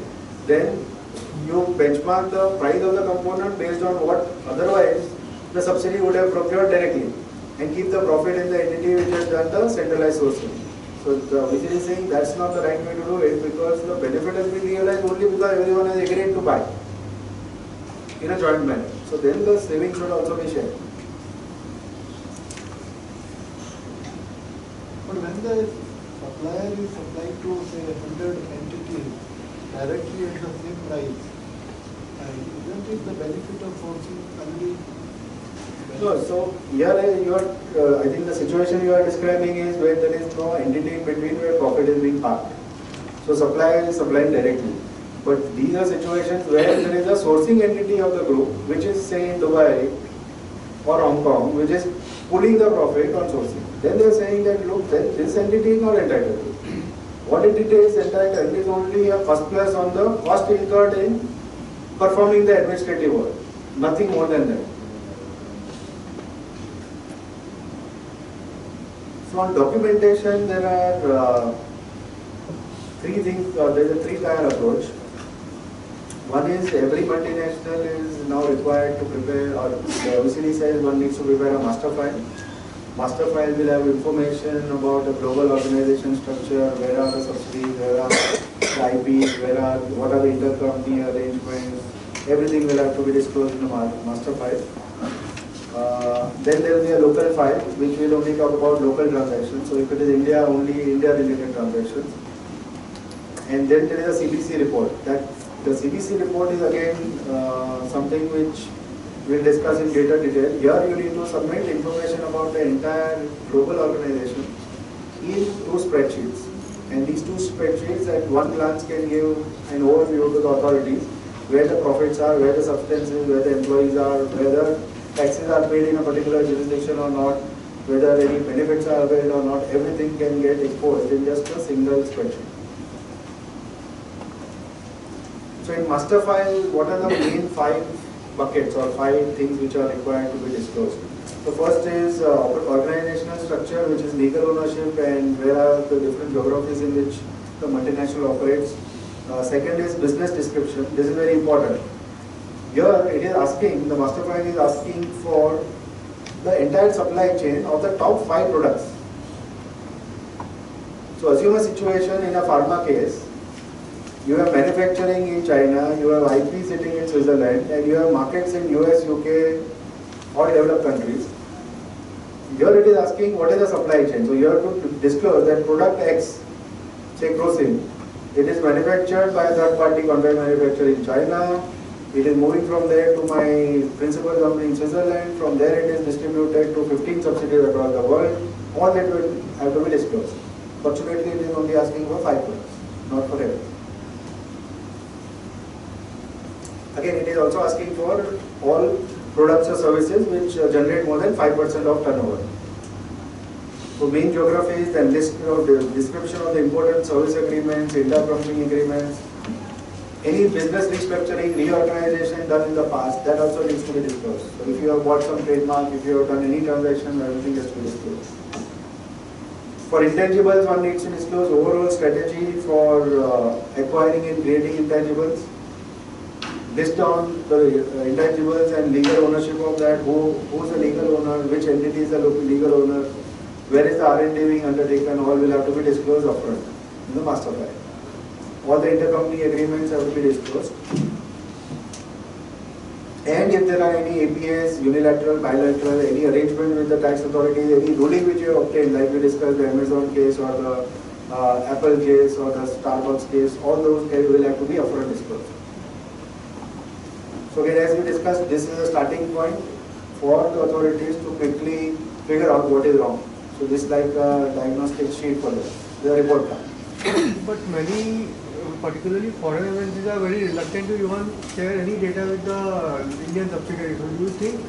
then you benchmark the price of the component based on what otherwise the subsidy would have procured directly and keep the profit in the entity which has done the centralized sourcing. So the OECD is saying that's not the right way to do it because the benefit has been realized only because everyone has agreed to buy in a joint manner. So then the savings should also be shared.
But when the supplier is supplied to say 100 entities directly at the same price, isn't it the benefit of sourcing only?
No, so here I think the situation you are describing is where there is no entity in between where profit is being parked. So supplier is supplying directly. But these are situations where there is a sourcing entity of the group which is say in Dubai or Hong Kong which is pulling the profit on sourcing. Then they are saying that look, then this entity is not entitled. What entity is entitled is only a first plus on the cost incurred in performing the administrative work. Nothing more than that. So on documentation there are three things, there is a three-tier approach. One is every multinational is now required to prepare, or the OECD says one needs to prepare a master file. Master file will have information about the global organization structure, where are the subsidiaries, where are the IPs, what are the intercompany arrangements, everything will have to be disclosed in the master file. Then there will be a local file which will only talk about local transactions. So if it is India, only India related transactions. And then there is a CBC report. The CBC report is again something which we'll discuss in greater detail. Here you need to submit information about the entire global organization in 2 spreadsheets. And these 2 spreadsheets at one glance can give an overview to the authorities where the profits are, where the substance is, where the employees are, whether taxes are paid in a particular jurisdiction or not, whether any benefits are availed or not. Everything can get exposed in just a single spreadsheet. So in master file, what are the main 5 buckets or 5 things which are required to be disclosed? The first is organizational structure, which is legal ownership and where are the different geographies in which the multinational operates. Second is business description. This is very important. Here it is asking, the master file is asking for the entire supply chain of the top 5 products. So assume a situation in a pharma case. You have manufacturing in China, you have IP sitting in Switzerland, and you have markets in US, UK, all developed countries. Here it is asking what is the supply chain. So you have to disclose that product X, say Crocin, it is manufactured by a third party contract manufacturer in China. It is moving from there to my principal company in Switzerland. From there it is distributed to 15 subsidiaries across the world. All that will have to be disclosed. Fortunately, it is only asking for 5 products, not for everything. Again, it is also asking for all products or services which generate more than 5% of turnover. So main geographies, then list of the description of the important service agreements, intercompany agreements, any business restructuring, reorganization done in the past, that also needs to be disclosed. So if you have bought some trademark, if you have done any transaction, everything has to be disclosed. For intangibles, one needs to disclose overall strategy for acquiring and creating intangibles. List down the intangibles and legal ownership of that, who's the legal owner, which entity is the legal owner, where is the R&D being undertaken, all will have to be disclosed upfront in the master file. All the intercompany agreements have to be disclosed. And if there are any APAs, unilateral, bilateral, any arrangement with the tax authorities, any ruling which you have obtained, like we discussed the Amazon case or the Apple case or the Starbucks case, all those will have to be upfront disclosed. So again, as we discussed, this is a starting point for the authorities to quickly figure out what is wrong. So this is like a diagnostic sheet for the report card.
But many, particularly foreign MNCs, are very reluctant to even share any data with the Indian subsidiaries. So do you think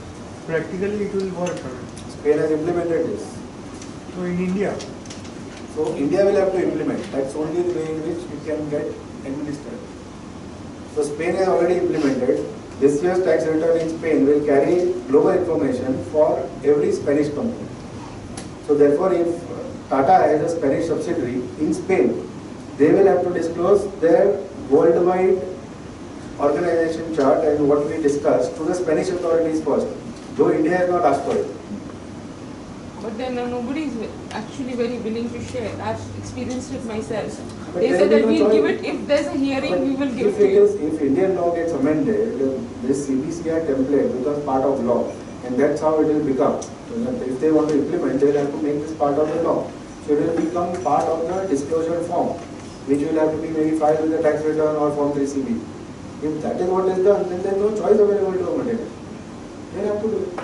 practically it will work?
Spain has implemented this.
So in India?
So India will have to implement. That's only the way in which it can get administered. So Spain has already implemented. This year's tax return in Spain will carry global information for every Spanish company. So therefore, if Tata has a Spanish subsidiary in Spain, they will have to disclose their worldwide organization chart and what we discussed to the Spanish authorities first, though India has not asked for it.
But then nobody is actually very willing to share. I've experienced it myself.
But
They
there
said
will
that
be no
we'll give
choice.
it, if there's a hearing, we will give
If
it to you.
if Indian law gets amended, this CBCR template becomes part of law, and that's how it will become. If they want to implement, they will have to make this part of the law. So it will become part of the disclosure form, which will have to be maybe filed with the tax return or Form 3CB. If that is what is done, then there is no choice available to a material. They have to do it.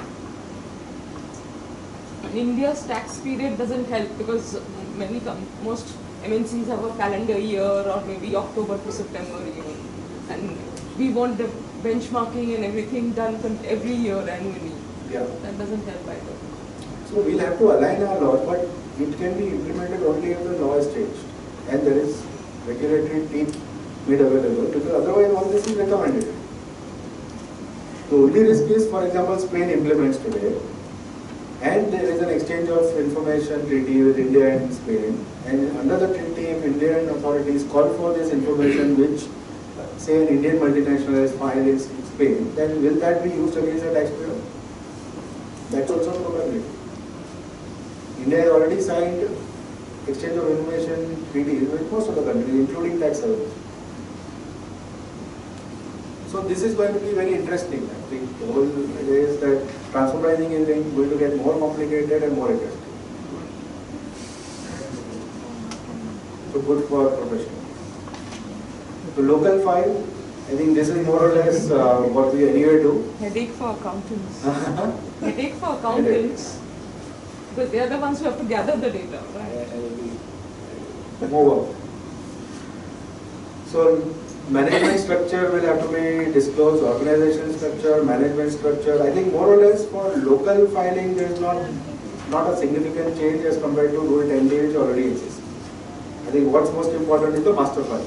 India's tax period doesn't help because most MNCs have a calendar year or maybe October to September even. And we want the benchmarking and everything done every year annually.
Yeah.
That doesn't help either.
So we'll have to align our law, but it can be implemented only if the law is changed and there is regulatory team made available, because otherwise all this is recommended. The only risk is, for example, Spain implements today, and there is an exchange of information treaty with India and Spain, and under the treaty, if Indian authorities call for this information which, say, an Indian multinational has filed in Spain, then will that be used against the taxpayer? That's also a probability. India has already signed exchange of information treaties with most of the countries, including tax service. So this is going to be very interesting. I think the whole idea is that transfer pricing is going to get more complicated and more interesting. So good for professionals. So local file, I think this is more or less what we anyway do.
Headache for accountants. Headache for accountants. Because they are the ones who have to gather the data, right?
Move up. So management structure will have to be disclosed, organization structure, management structure. I think more or less for local filing there is not a significant change as compared to Rule 10D which already exists. I think what's most important is the master file.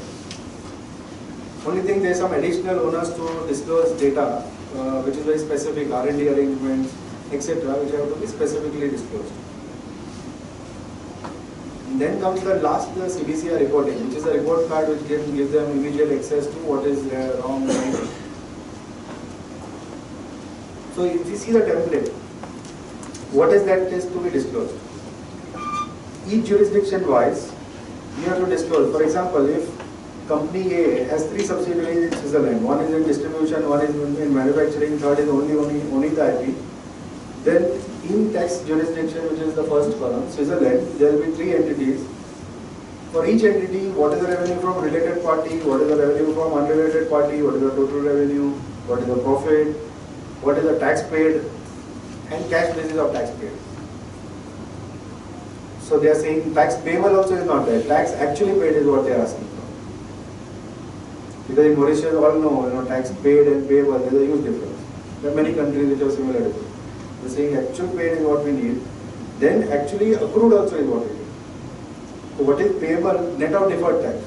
Only thing, there is some additional onus to disclose data which is very specific, R&D arrangements, etc., which have to be specifically disclosed. And then comes the last, the CBCR reporting, which is a report card which can give them immediate access to what is wrong. So if you see the template, what is that is to be disclosed? Each jurisdiction wise, you have to disclose. For example, if company A has 3 subsidiaries in Switzerland, one is in distribution, one is in manufacturing, third is only the IP, then in tax jurisdiction, which is the first column, Switzerland, there will be 3 entities. For each entity, what is the revenue from related party, what is the revenue from unrelated party, what is the total revenue, what is the profit, what is the tax paid, and cash basis of tax paid. So they are saying tax payable also is not there. Tax actually paid is what they are asking for. Because in Mauritius, all know, tax paid and payable, there is a huge difference. There are many countries which are similar to it. They're saying actual paid is what we need, then actually accrued also is what we need. So what is payable net of deferred tax?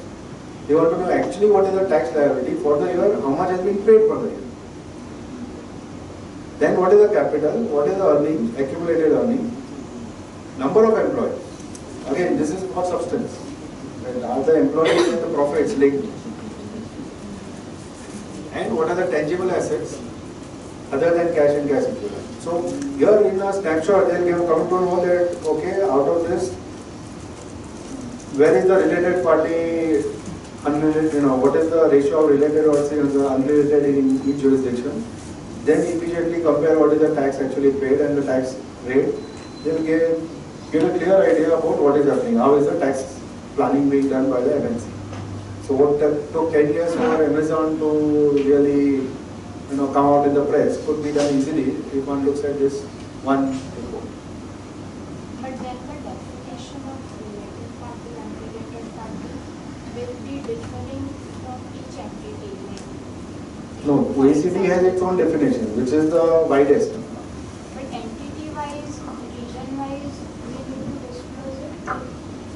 They want to know actually what is the tax liability for the year, how much has been paid for the year. Then what is the capital, what is the earning, accumulated earning, number of employees. Again, this is for substance. And are the employees and the profits linked? And what are the tangible assets other than cash and cash equivalent? So here in a snapshot, they will come to know that, okay, out of this, where is the related party, unrelated, what is the ratio of related versus unrelated in each jurisdiction. Then immediately compare what is the tax actually paid and the tax rate. They will give a clear idea about what is happening, how is the tax planning being done by the MNC. So what took 10 years for Amazon to really come out in the press could be done easily if one looks at this one report.
But then the definition of related party and unrelated party will be differing from each entity.
No, OECD has its own definition, which is the widest.
But entity-wise, region-wise, we need to disclose it.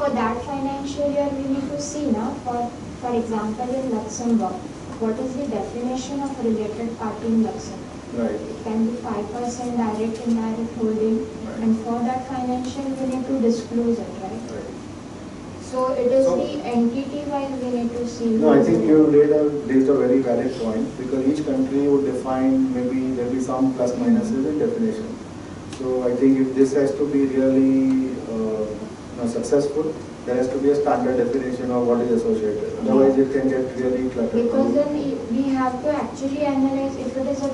For that financial year, we need to see now, for example, in Luxembourg, what is the definition of related party in Luxembourg?
Right.
It can be 5% direct, indirect holding,
Right.
and for that financial, we need to disclose it, right?
Right.
So it is
So-
the entity-wise we need to see.
No, I think you raised a very valid point, because each country would define, maybe there will be some plus minuses in definition. So I think if this has to be really successful, there has to be a standard definition of what is associated. Otherwise it can get really cluttered.
Because then we have to actually analyze, if it is a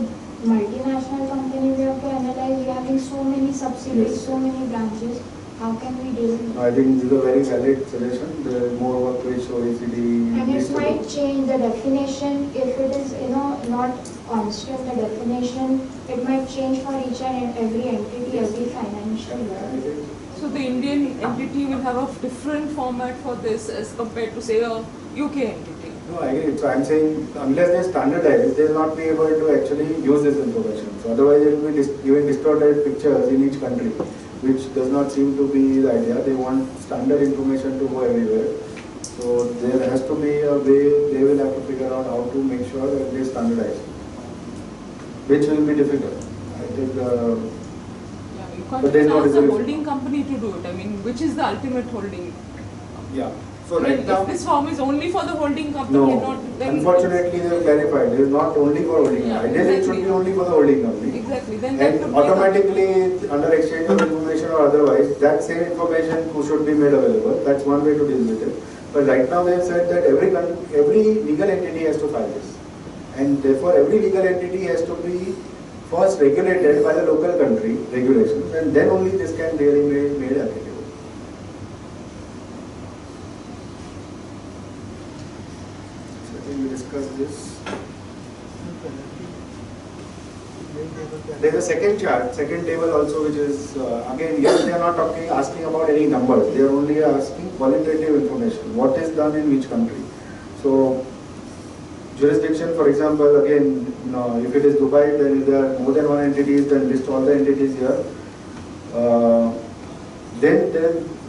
multinational company, we have to analyze, we are having so many subsidiaries,
Yes.
so many branches, how can we deal with it?
I think this is a very valid suggestion. There is more work which OECD
And
needs
it
to
might
do.
change the definition, if it is, not constant, the definition, it might change for each and every entity, every financial year.
So the Indian entity will have a different format for this as compared to say a UK entity.
No, I agree. So I'm saying unless they standardize, they will not be able to actually use this information. So otherwise it will be giving distorted pictures in each country, which does not seem to be the idea. They want standard information to go everywhere. So there has to be a way they will have to figure out how to make sure that they standardize, which will be difficult. I think
Yeah, you can't
But there's
even
no
ask the
resolution.
holding company to do it. I mean, which is the ultimate holding?
yeah. So
I mean,
right now,
if this form is only for the holding company and
no.
not then
Unfortunately, they have clarified. It is not only for holding
Yeah,
company. Ideally, it should be
exactly.
only for the holding company.
exactly then that
And
could be
automatically, under exchange of information or otherwise, that same information should be made available. That's one way to deal with it. But right now, they have said that every legal entity has to file this. And therefore, every legal entity has to be first regulated by the local country regulations, and then only this can really be made applicable. So I think we discussed this. There is a second chart, second table also, which is again, yes, they are not asking about any numbers. They are only asking qualitative information. What is done in which country? So jurisdiction, for example, again, if it is Dubai, then if there are more than one entity, then list all the entities here. Then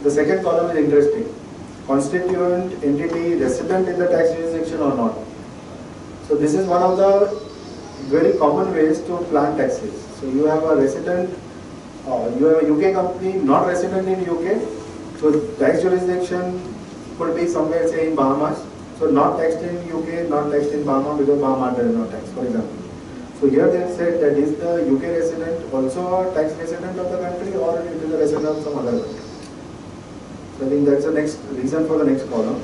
the second column is interesting. Constituent entity resident in the tax jurisdiction or not. So this is one of the very common ways to plan taxes. So you have a resident, you have a UK company not resident in UK. So tax jurisdiction could be somewhere, say, in Bahamas. So not taxed in UK, not taxed in Bahamas, because Bahamas there is no tax, for example. So here they said that is the UK resident also a tax resident of the country, or it is a resident of some other country. So I think that's the next reason for the next column.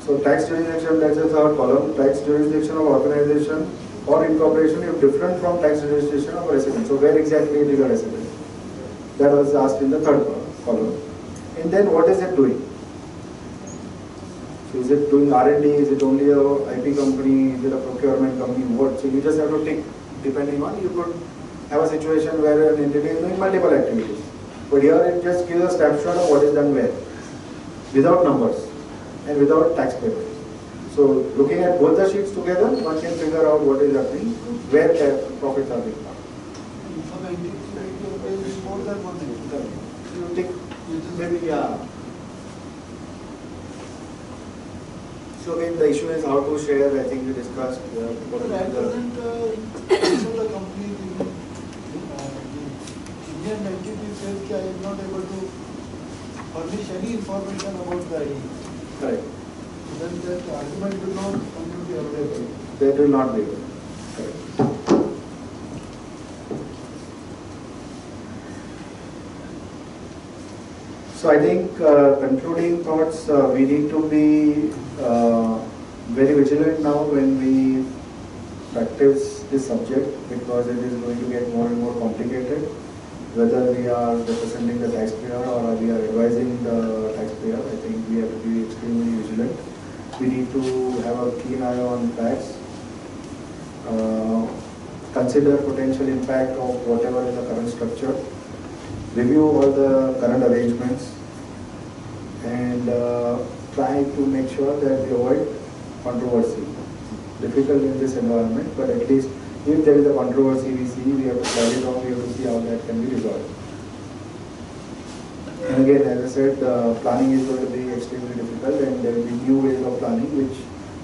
So tax jurisdiction, that's the third column. Tax jurisdiction of organization or incorporation is different from tax jurisdiction of a resident. So where exactly it is a resident? That was asked in the third column. And then what is it doing? So is it doing R&D? Is it only a IP company? Is it a procurement company? What? So you just have to tick, depending on, you could have a situation where an entity is doing multiple activities. But here it just gives a snapshot of what is done where, without numbers and without tax payment. So looking at both the sheets together, one can figure out what is happening, where profits are being made.
Some entities may be more than one entity.
You take maybe, yeah. So again, the issue is how to share. I think we discussed. What
But
is
at
the,
present, most of the companies, the Indian entity says that I am not able to furnish any information about the ID.
correct.
Then that argument will not come to be available.
That will not be able. Correct. So I think concluding thoughts, we need to be very vigilant now when we practice this subject, because it is going to get more and more complicated. Whether we are representing the taxpayer or we are advising the taxpayer, I think we have to be extremely vigilant. We need to have a keen eye on facts, consider potential impact of whatever is the current structure, review all the current arrangements, and try to make sure that we avoid controversy. Difficult in this environment, but at least if there is a controversy we see, we have to carry it on, we have to see how that can be resolved. And again, as I said, planning is going to be extremely difficult, and there will be new ways of planning which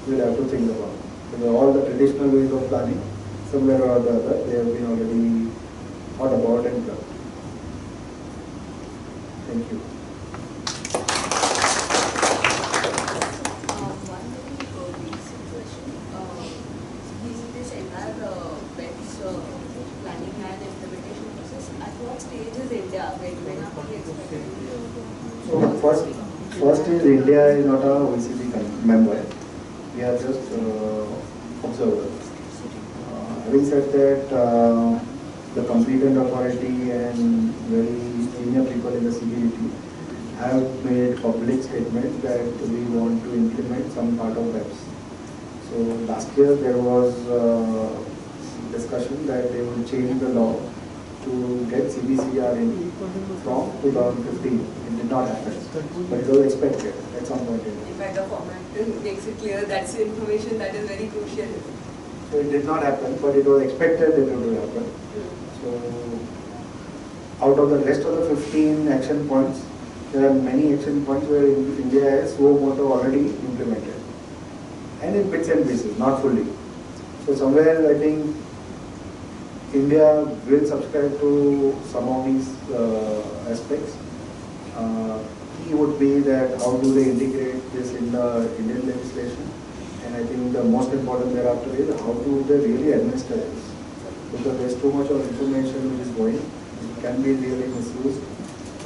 we'll have to think about. Because all the traditional ways of planning, somewhere or the other, they have been already thought about and done. Thank you.
One very basic question. This entire BEPS planning and implementation process, at what stage is India? When are we expecting?
So first is India is not a OECD member. We are just observers. Having said that, the competent authority and very senior people in the CBDT have made public statements that we want to implement some part of BEPS. So last year there was discussion that they will change the law to get CBCR in from 2015. It did not happen, but it was expected at some point in time.
In fact, the format makes it clear that's information that is very crucial.
So it did not happen, but it was expected that it would happen. So out of the rest of the 15 action points, there are many action points where India has suo moto already implemented, and in bits and pieces, not fully. So somewhere I think India will subscribe to some of these aspects. Key would be that how do they integrate this in the Indian legislation, and I think the most important thereafter is how do they really administer this, because there's too much of information which is going, it can be really misused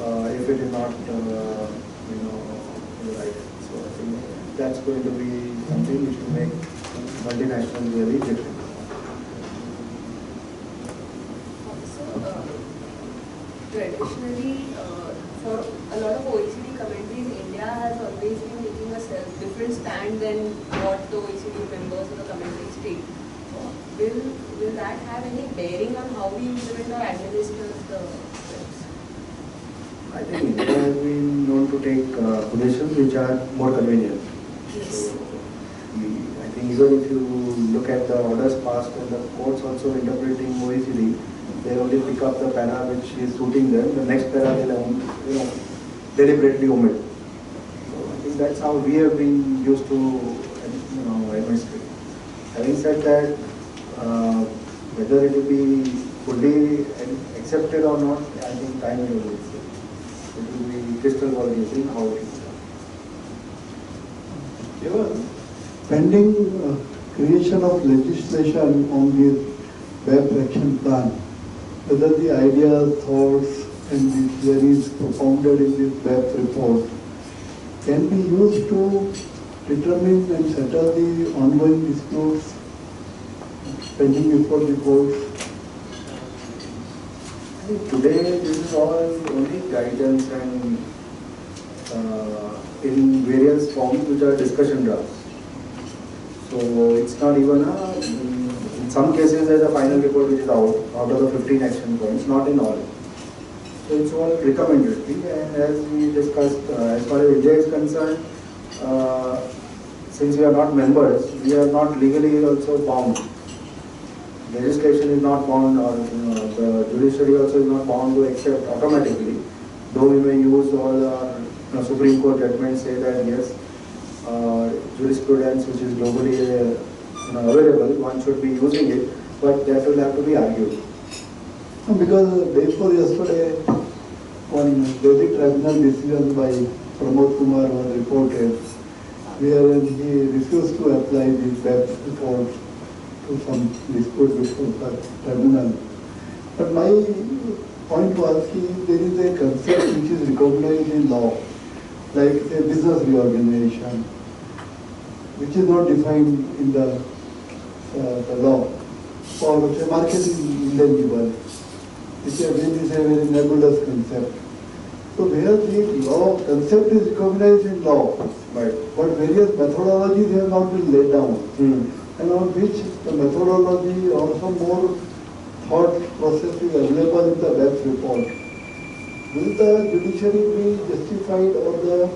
if it is not right. So I think that's going to be something which will make multinationals really different.
Traditionally, for a lot of OECD commentaries, India has always been taking a different stand than what the OECD members of the commentaries take. Will that have any bearing on how we implement or administer the BEPS?
I think India has been known to take positions which are more convenient.
Yes.
So, I think even if you look at the orders passed and the courts also interpreting OECD, they only pick up the para which is suiting them. The next para they will deliberately omit. So I think that's how we have been used to administer. Having said that, whether it will be fully accepted or not, I think time will say. It will be crystal ball gazing how it is done.
Even pending creation of legislation on the BEPS action plan, whether the ideas, thoughts and the theories propounded in this BEPS report can be used to determine and settle the ongoing disputes pending before the courts.
I think today this is all only guidance and in various forms which are discussion drafts. So it's not even in some cases there's a final report which is out of the 15 action points, not in all. So it's all recommendatory, and as we discussed, as far as India is concerned, since we are not members, we are not legally also bound. Legislation is not bound, or the judiciary also is not bound to accept automatically. Though we may use all the Supreme Court judgments say that yes, jurisprudence which is globally available, one should be using it, but that will have to be argued.
Because day before yesterday, one Delhi tribunal decision by Pramod Kumar was reported, wherein he refused to apply the BEPS report to some dispute before the tribunal. But my point was that there is a concept which is recognized in law, like a business reorganization, which is not defined in the law, or say marketing ineligible, which again is a very nebulous concept. So where the law concept is recognized in law,
Right.
but various methodologies have not been laid down, and on which the methodology or some more thought process is available in the BEPS report. Will the judiciary be justified, or the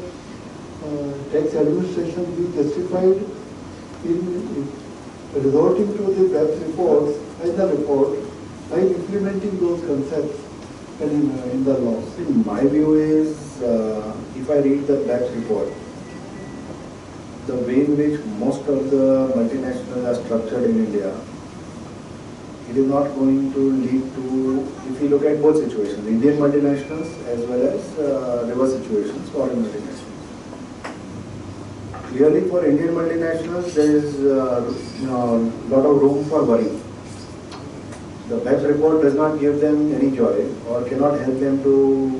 tax administration be justified in resorting to the BEPS reports, final report, by implementing those concepts in the law?
See, my view is, if I read the BEPS report, the way in which most of the multinationals are structured in India, it is not going to lead to, if you look at both situations, Indian multinationals as well as reverse situations, foreign multinationals. Clearly for Indian multinationals, there is lot of room for worry. The BEPS report does not give them any joy or cannot help them to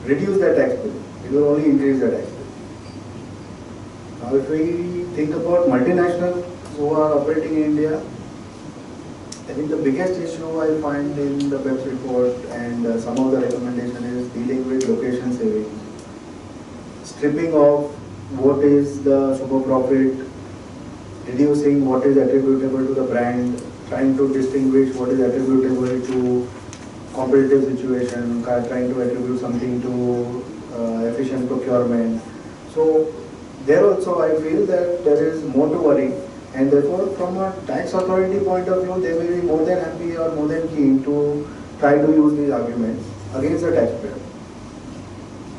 reduce their tax bill. It will only increase their tax bill. Now if we think about multinationals who are operating in India, I think the biggest issue I find in the BEPS report and some of the recommendation is dealing with location savings, stripping off what is the super profit, reducing what is attributable to the brand, trying to distinguish what is attributable to competitive situation, trying to attribute something to efficient procurement. So there also I feel that there is more to worry, and therefore from a tax authority point of view, they may be more than happy or more than keen to try to use these arguments against the taxpayer.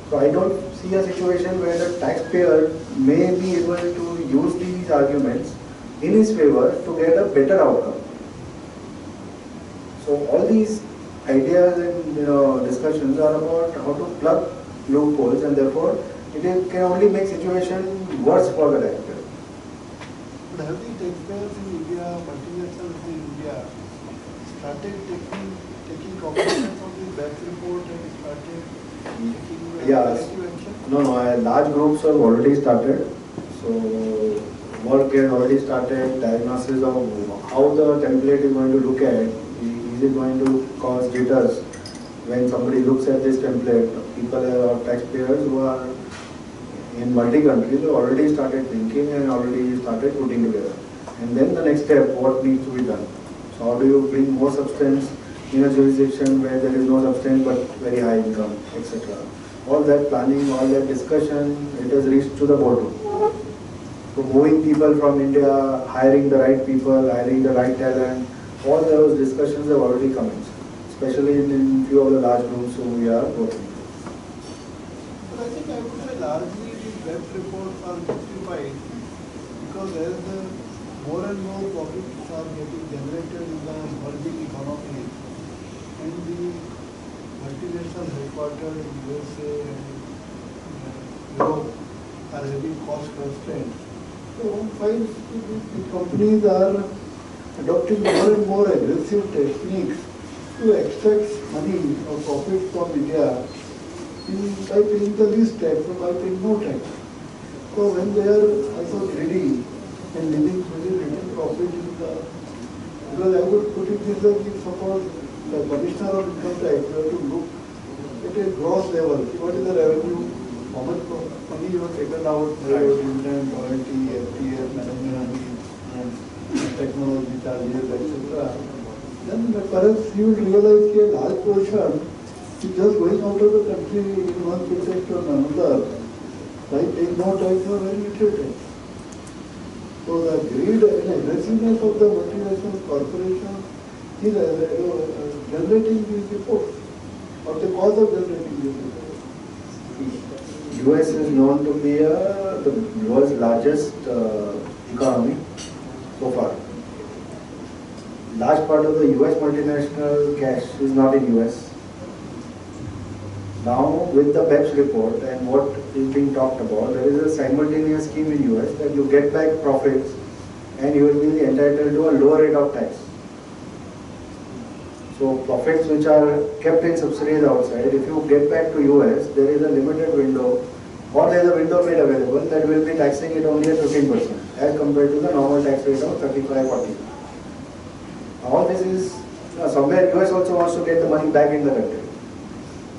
So I don't see a situation where the taxpayer may be able to use these arguments in his favor to get a better outcome. So all these ideas and discussions are about how to plug loopholes, and therefore can only make situation worse for the taxpayer.
But have the taxpayers in India, multinationals in India, started taking cognizance of the BEPS report and started taking
Yes.
action?
No, large groups have already started. So work has already started, diagnosis of how the template is going to look at. Is it going to cause jitters when somebody looks at this template? People or taxpayers who are in multi-countries have already started thinking and already started putting together. And then the next step, what needs to be done? So how do you bring more substance in a jurisdiction where there is no substance but very high income, etc. All that planning, all that discussion, it has reached to the boardroom. So moving people from India, hiring the right people, hiring the right talent, all those discussions have already commenced, especially in few of the large groups who we are working with.
But I think I would say largely the BEPS reports are justified because as more and more profits are getting generated in the emerging economies, and the multinational headquarters in USA and Europe are having cost constraints. So one finds the companies are adopting more and more aggressive techniques to extract money or profit from India by paying the least tax or by paying no tax. So when they are also greedy and leaving very little profit in the, because I would put it this way, if suppose the commissioner of income tax were to look at a gross level, what is the revenue, how much money you have taken out, dividend, royalty, FTS, management fees, and technology charges, etc. Then perhaps you will realize that a large portion is just going out of the country in one pretext or another, by paying no tax or very little tax. So the greed and aggressiveness of the multinational corporation is generating these reports, or the cause of generating these reports.
US is known to be the world's largest economy so far. Large part of the US multinational cash is not in US. Now with the BEPS report and what is being talked about, there is a simultaneous scheme in US that you get back profits and you will be entitled to a lower rate of tax. So profits which are kept in subsidiaries outside, if you get back to US, there is a limited window, or there is a window made available that will be taxing it only at 15% as compared to the normal tax rate of 35-40. All this is somewhere US also wants to get the money back in the country.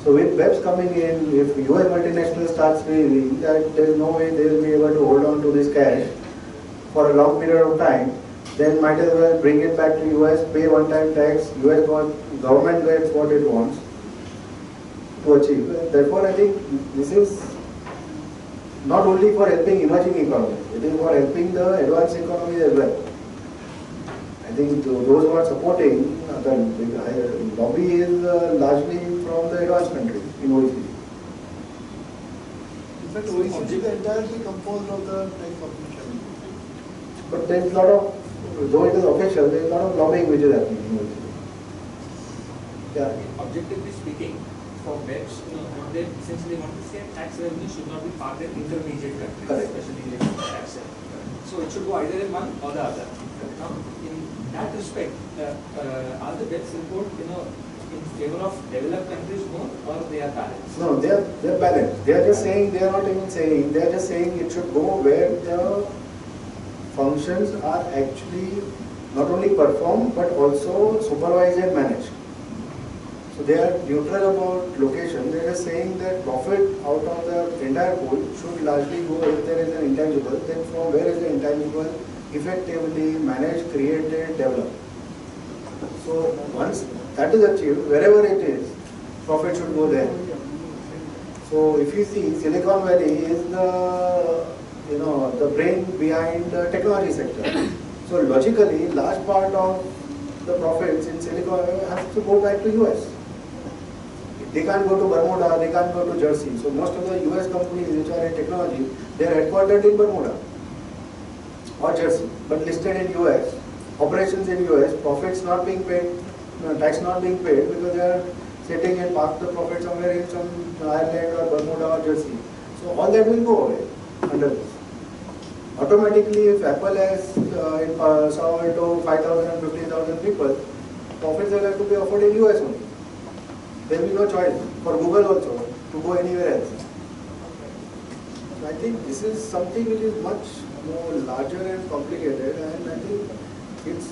So with BEPS coming in, if US multinational starts realizing that there is no way they will be able to hold on to this cash for a long period of time, then might as well bring it back to US, pay one-time tax, US government gets what it wants to achieve. Therefore, I think this is not only for helping emerging economies, it is for helping the advanced economies as well. I think those who are supporting the lobby is largely from the advanced countries in OECD.
In fact, OECD is entirely composed of the tax officials.
But there is a lot of, though it is official, there is a lot of lobbying which is happening in OECD. Yeah.
Objectively speaking, for BEPS, what they essentially want to say, tax revenue should not be parked in intermediate countries,
Correct.
especially in tax. So it should go either in one or the other. Now, in that respect, are the BEPS report, in favor of developed countries more, or they are balanced?
No, they are balanced. They are just saying, they are not even saying, they are just saying it should go where the functions are actually not only performed but also supervised and managed. So they are neutral about location. They are saying that profit out of the entire pool should largely go if there is an intangible, then from where is the intangible effectively managed, created, developed. So once that is achieved, wherever it is, profit should go there. So if you see, Silicon Valley is the brain behind the technology sector. So logically, large part of the profits in Silicon Valley has to go back to US. They can't go to Bermuda, they can't go to Jersey. So most of the US companies which are in technology, they are headquartered in Bermuda or Jersey, but listed in US. Operations in US, profits not being paid, tax not being paid because they are sitting and park the profit somewhere in some Ireland or Bermuda or Jersey. So all that will go away under this. Automatically, if Apple has in Sao Alto 5,000 and 15,000 people, profits will have to be offered in US only. There will be no choice for Google also to go anywhere else. So I think this is something which is much more larger and complicated, and I think it's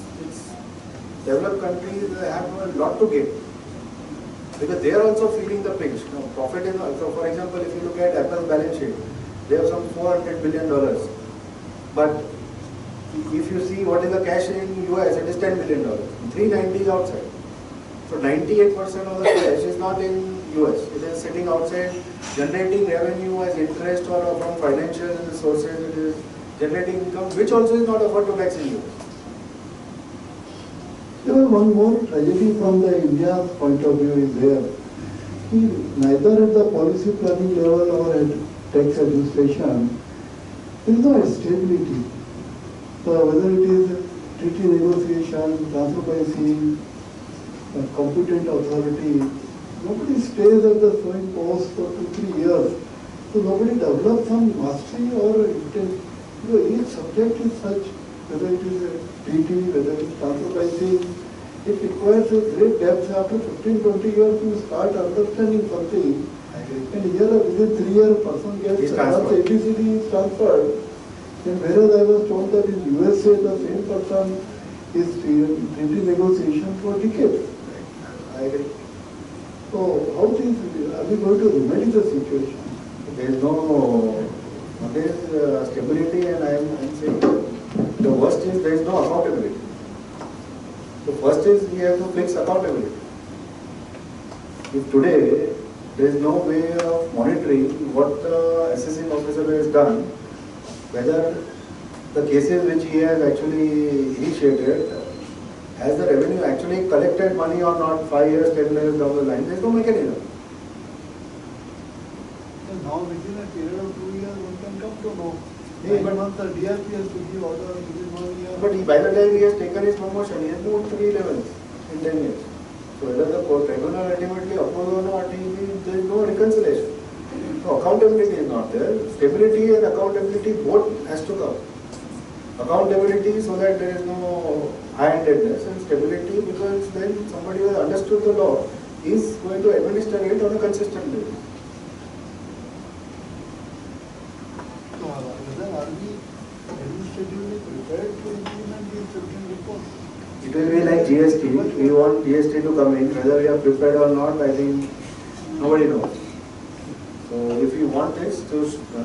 developed countries have a lot to give because they are also feeling the pinch. Now, profit is also, for example, if you look at Apple's balance sheet, they have some $400 billion. But if you see what is the cash in US, it is $10 billion. 390 is outside. So 98% of the cash is not in US. It is sitting outside, generating revenue as interest or from financial sources. It is generating income, which also is not offered to tax in US.
There was one more tragedy from the India's point of view is there. Neither at the policy planning level or at tax administration, there is no stability. So whether it is treaty negotiation, transfer pricing, competent authority, nobody stays at the same post for 2-3 years. So nobody develops some mastery or intent. Each subject is such, whether it is a treaty, whether it is transfer pricing, it requires a great depth. After 15-20 years, you start understanding something. And here within 3 years, a person gets ABCD is transferred. And whereas I was told that in USA, the same person is treaty negotiation for decades.
I agree.
So how are we going to remedy the situation?
There is stability, and I am saying the worst is there is no accountability. The first is we have to fix accountability. If today there is no way of monitoring what the assessing officer has done, whether the cases which he has actually initiated, has the revenue actually collected money or not 5 years, 10 years down the line? There is no mechanism.
And now within a period of 2 years, one can come to know.
Yeah,
One
but-
month the DRP has to give order within 1 year.
But by the time he has taken his promotion, he has moved 3 levels in 10 years. So whether the tribunal ultimately opposes or not, there is no reconciliation. So accountability is not there. Stability and accountability both has to come. Accountability so that there is no high-handedness, and stability because then somebody who has understood the law is going to administer it on a consistent basis.
So whether are we administratively prepared to implement these 15 reports?
It will be like GST. We want GST to come in. Whether we are prepared or not, I think nobody knows. So if you want this, so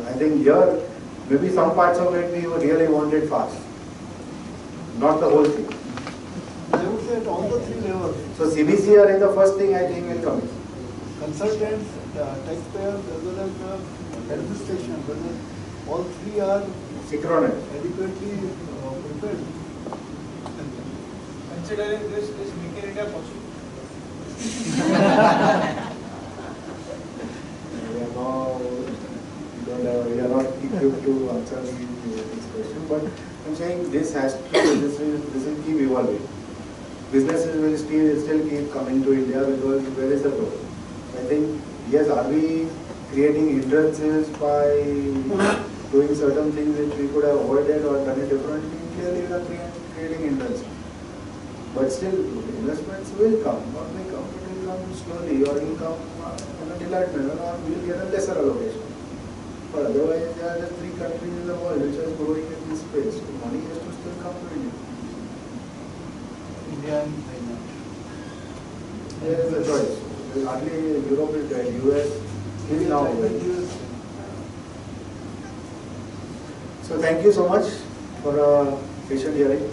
I think here, maybe some parts of it we really want it fast. Not the whole thing.
I would say at all the 3 levels,
So CBCR is the first thing I think will come in.
consultants, taxpayers, as well as the administration, whether all 3 are
Synchronous.
adequately prepared.
Considering this, is Make in India possible?
We are not equipped to answer this question, but I'm saying this will keep evolving. Businesses will still keep coming to India because where is the growth? I think, yes, are we creating hindrances by doing certain things which we could have avoided or done it differently? Clearly we are creating hindrances. But still, investments will come, or may come, but it will come slowly, or it will come in a delayed manner, or we will get a lesser allocation. But otherwise, there are just 3 countries in the world which are growing in this space. So money has to still come to India.
India and China.
There is a choice. There is hardly Europe is dead, US is now. So thank you so much for a patient hearing.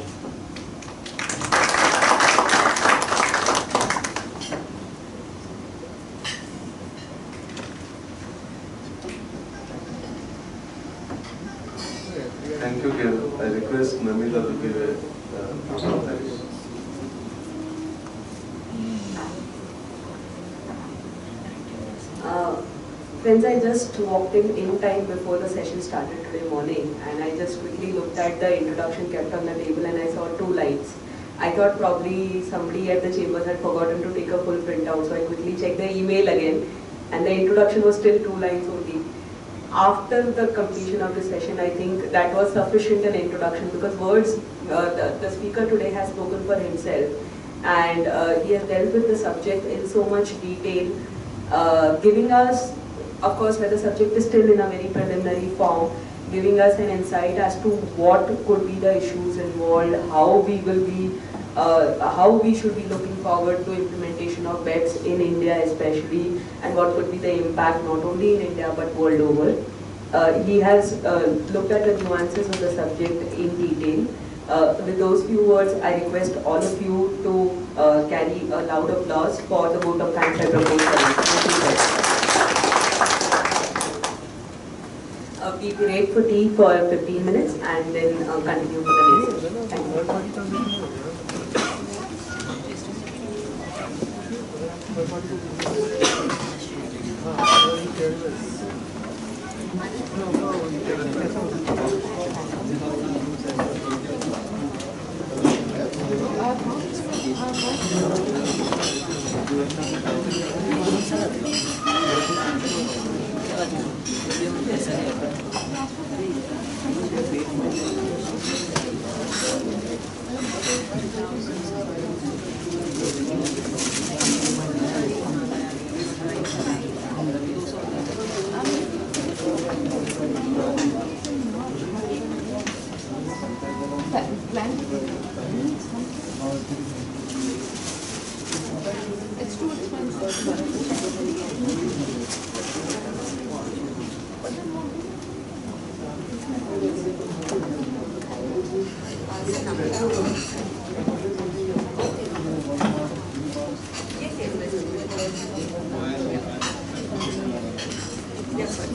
Thank you, Gail. I request Namita to give a presentation.
Friends, I just walked in time before the session started today morning, and I just quickly looked at the introduction kept on the table and I saw 2 lines. I thought probably somebody at the chambers had forgotten to take a full printout, so I quickly checked the email again, and the introduction was still 2 lines only. After the completion of the session, I think that was sufficient an introduction because words, the speaker today has spoken for himself, and he has dealt with the subject in so much detail, giving us, of course, where the subject is still in a very preliminary form, giving us an insight as to what could be the issues involved, how we will be, how we should be looking forward to implementation of BEPS in India especially, and what could be the impact not only in India but world over. He has looked at the nuances of the subject in detail. With those few words, I request all of you to carry a loud applause for the vote of thanks I propose for him. We break for tea for 15 minutes and then continue for the next session. Thank you.
It's too expensive.
Yes, sir.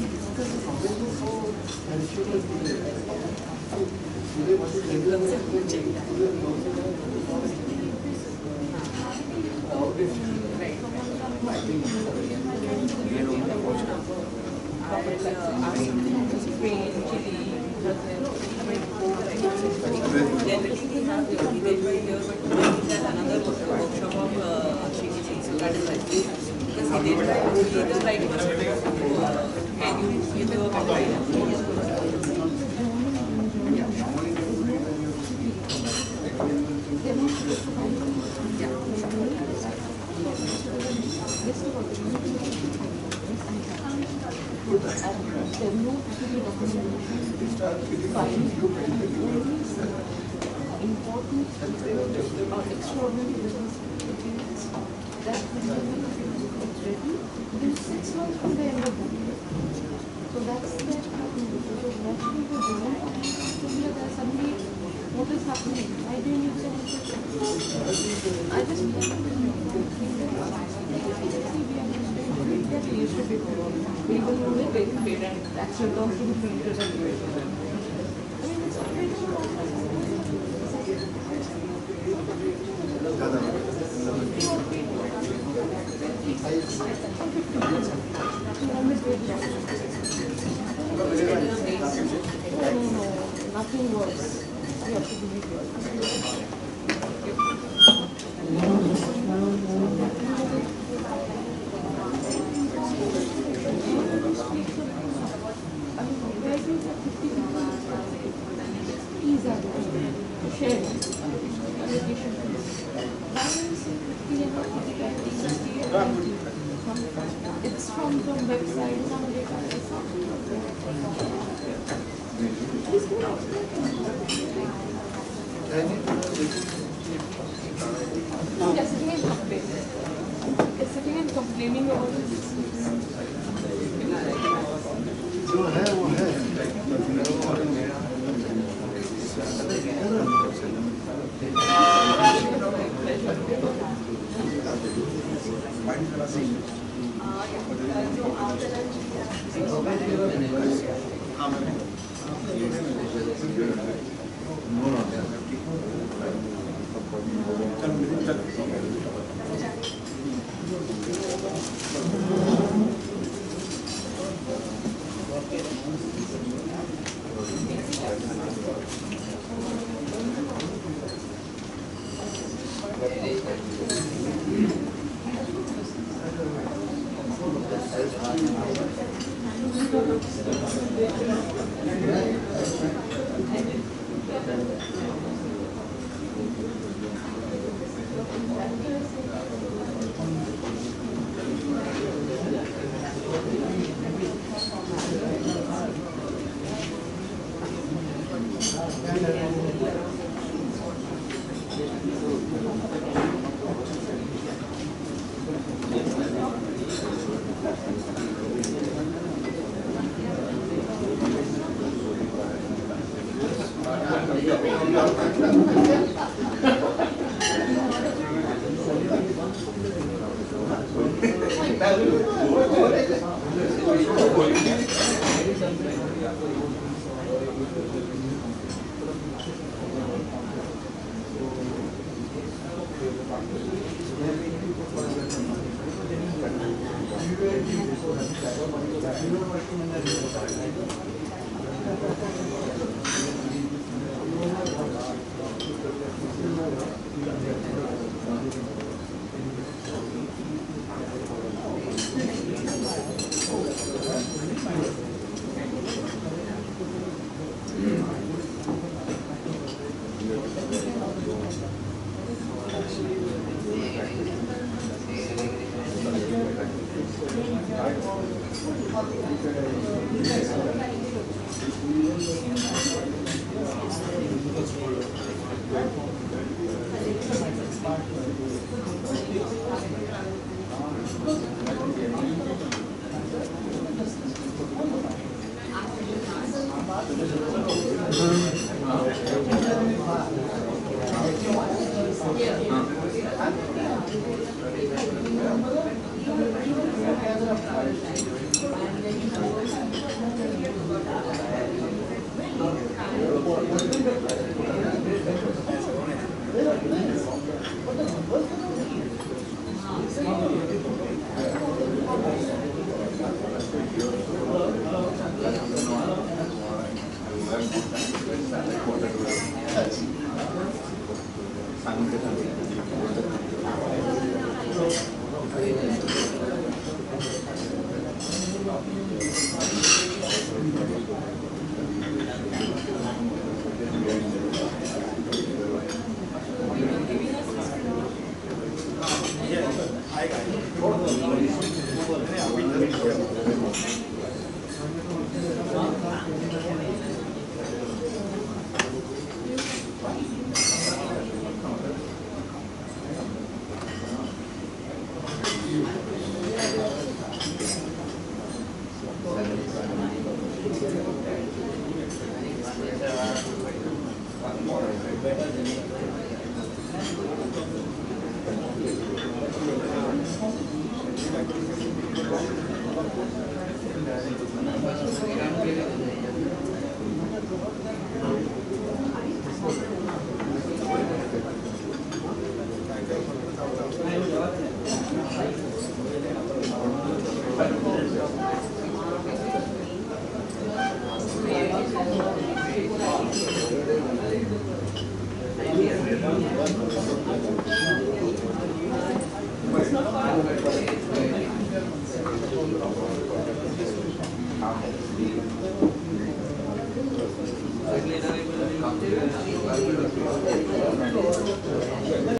Nothing works. You have to believe it's from websites and It's sitting and complaining about this.
जो है वो है
Thank you.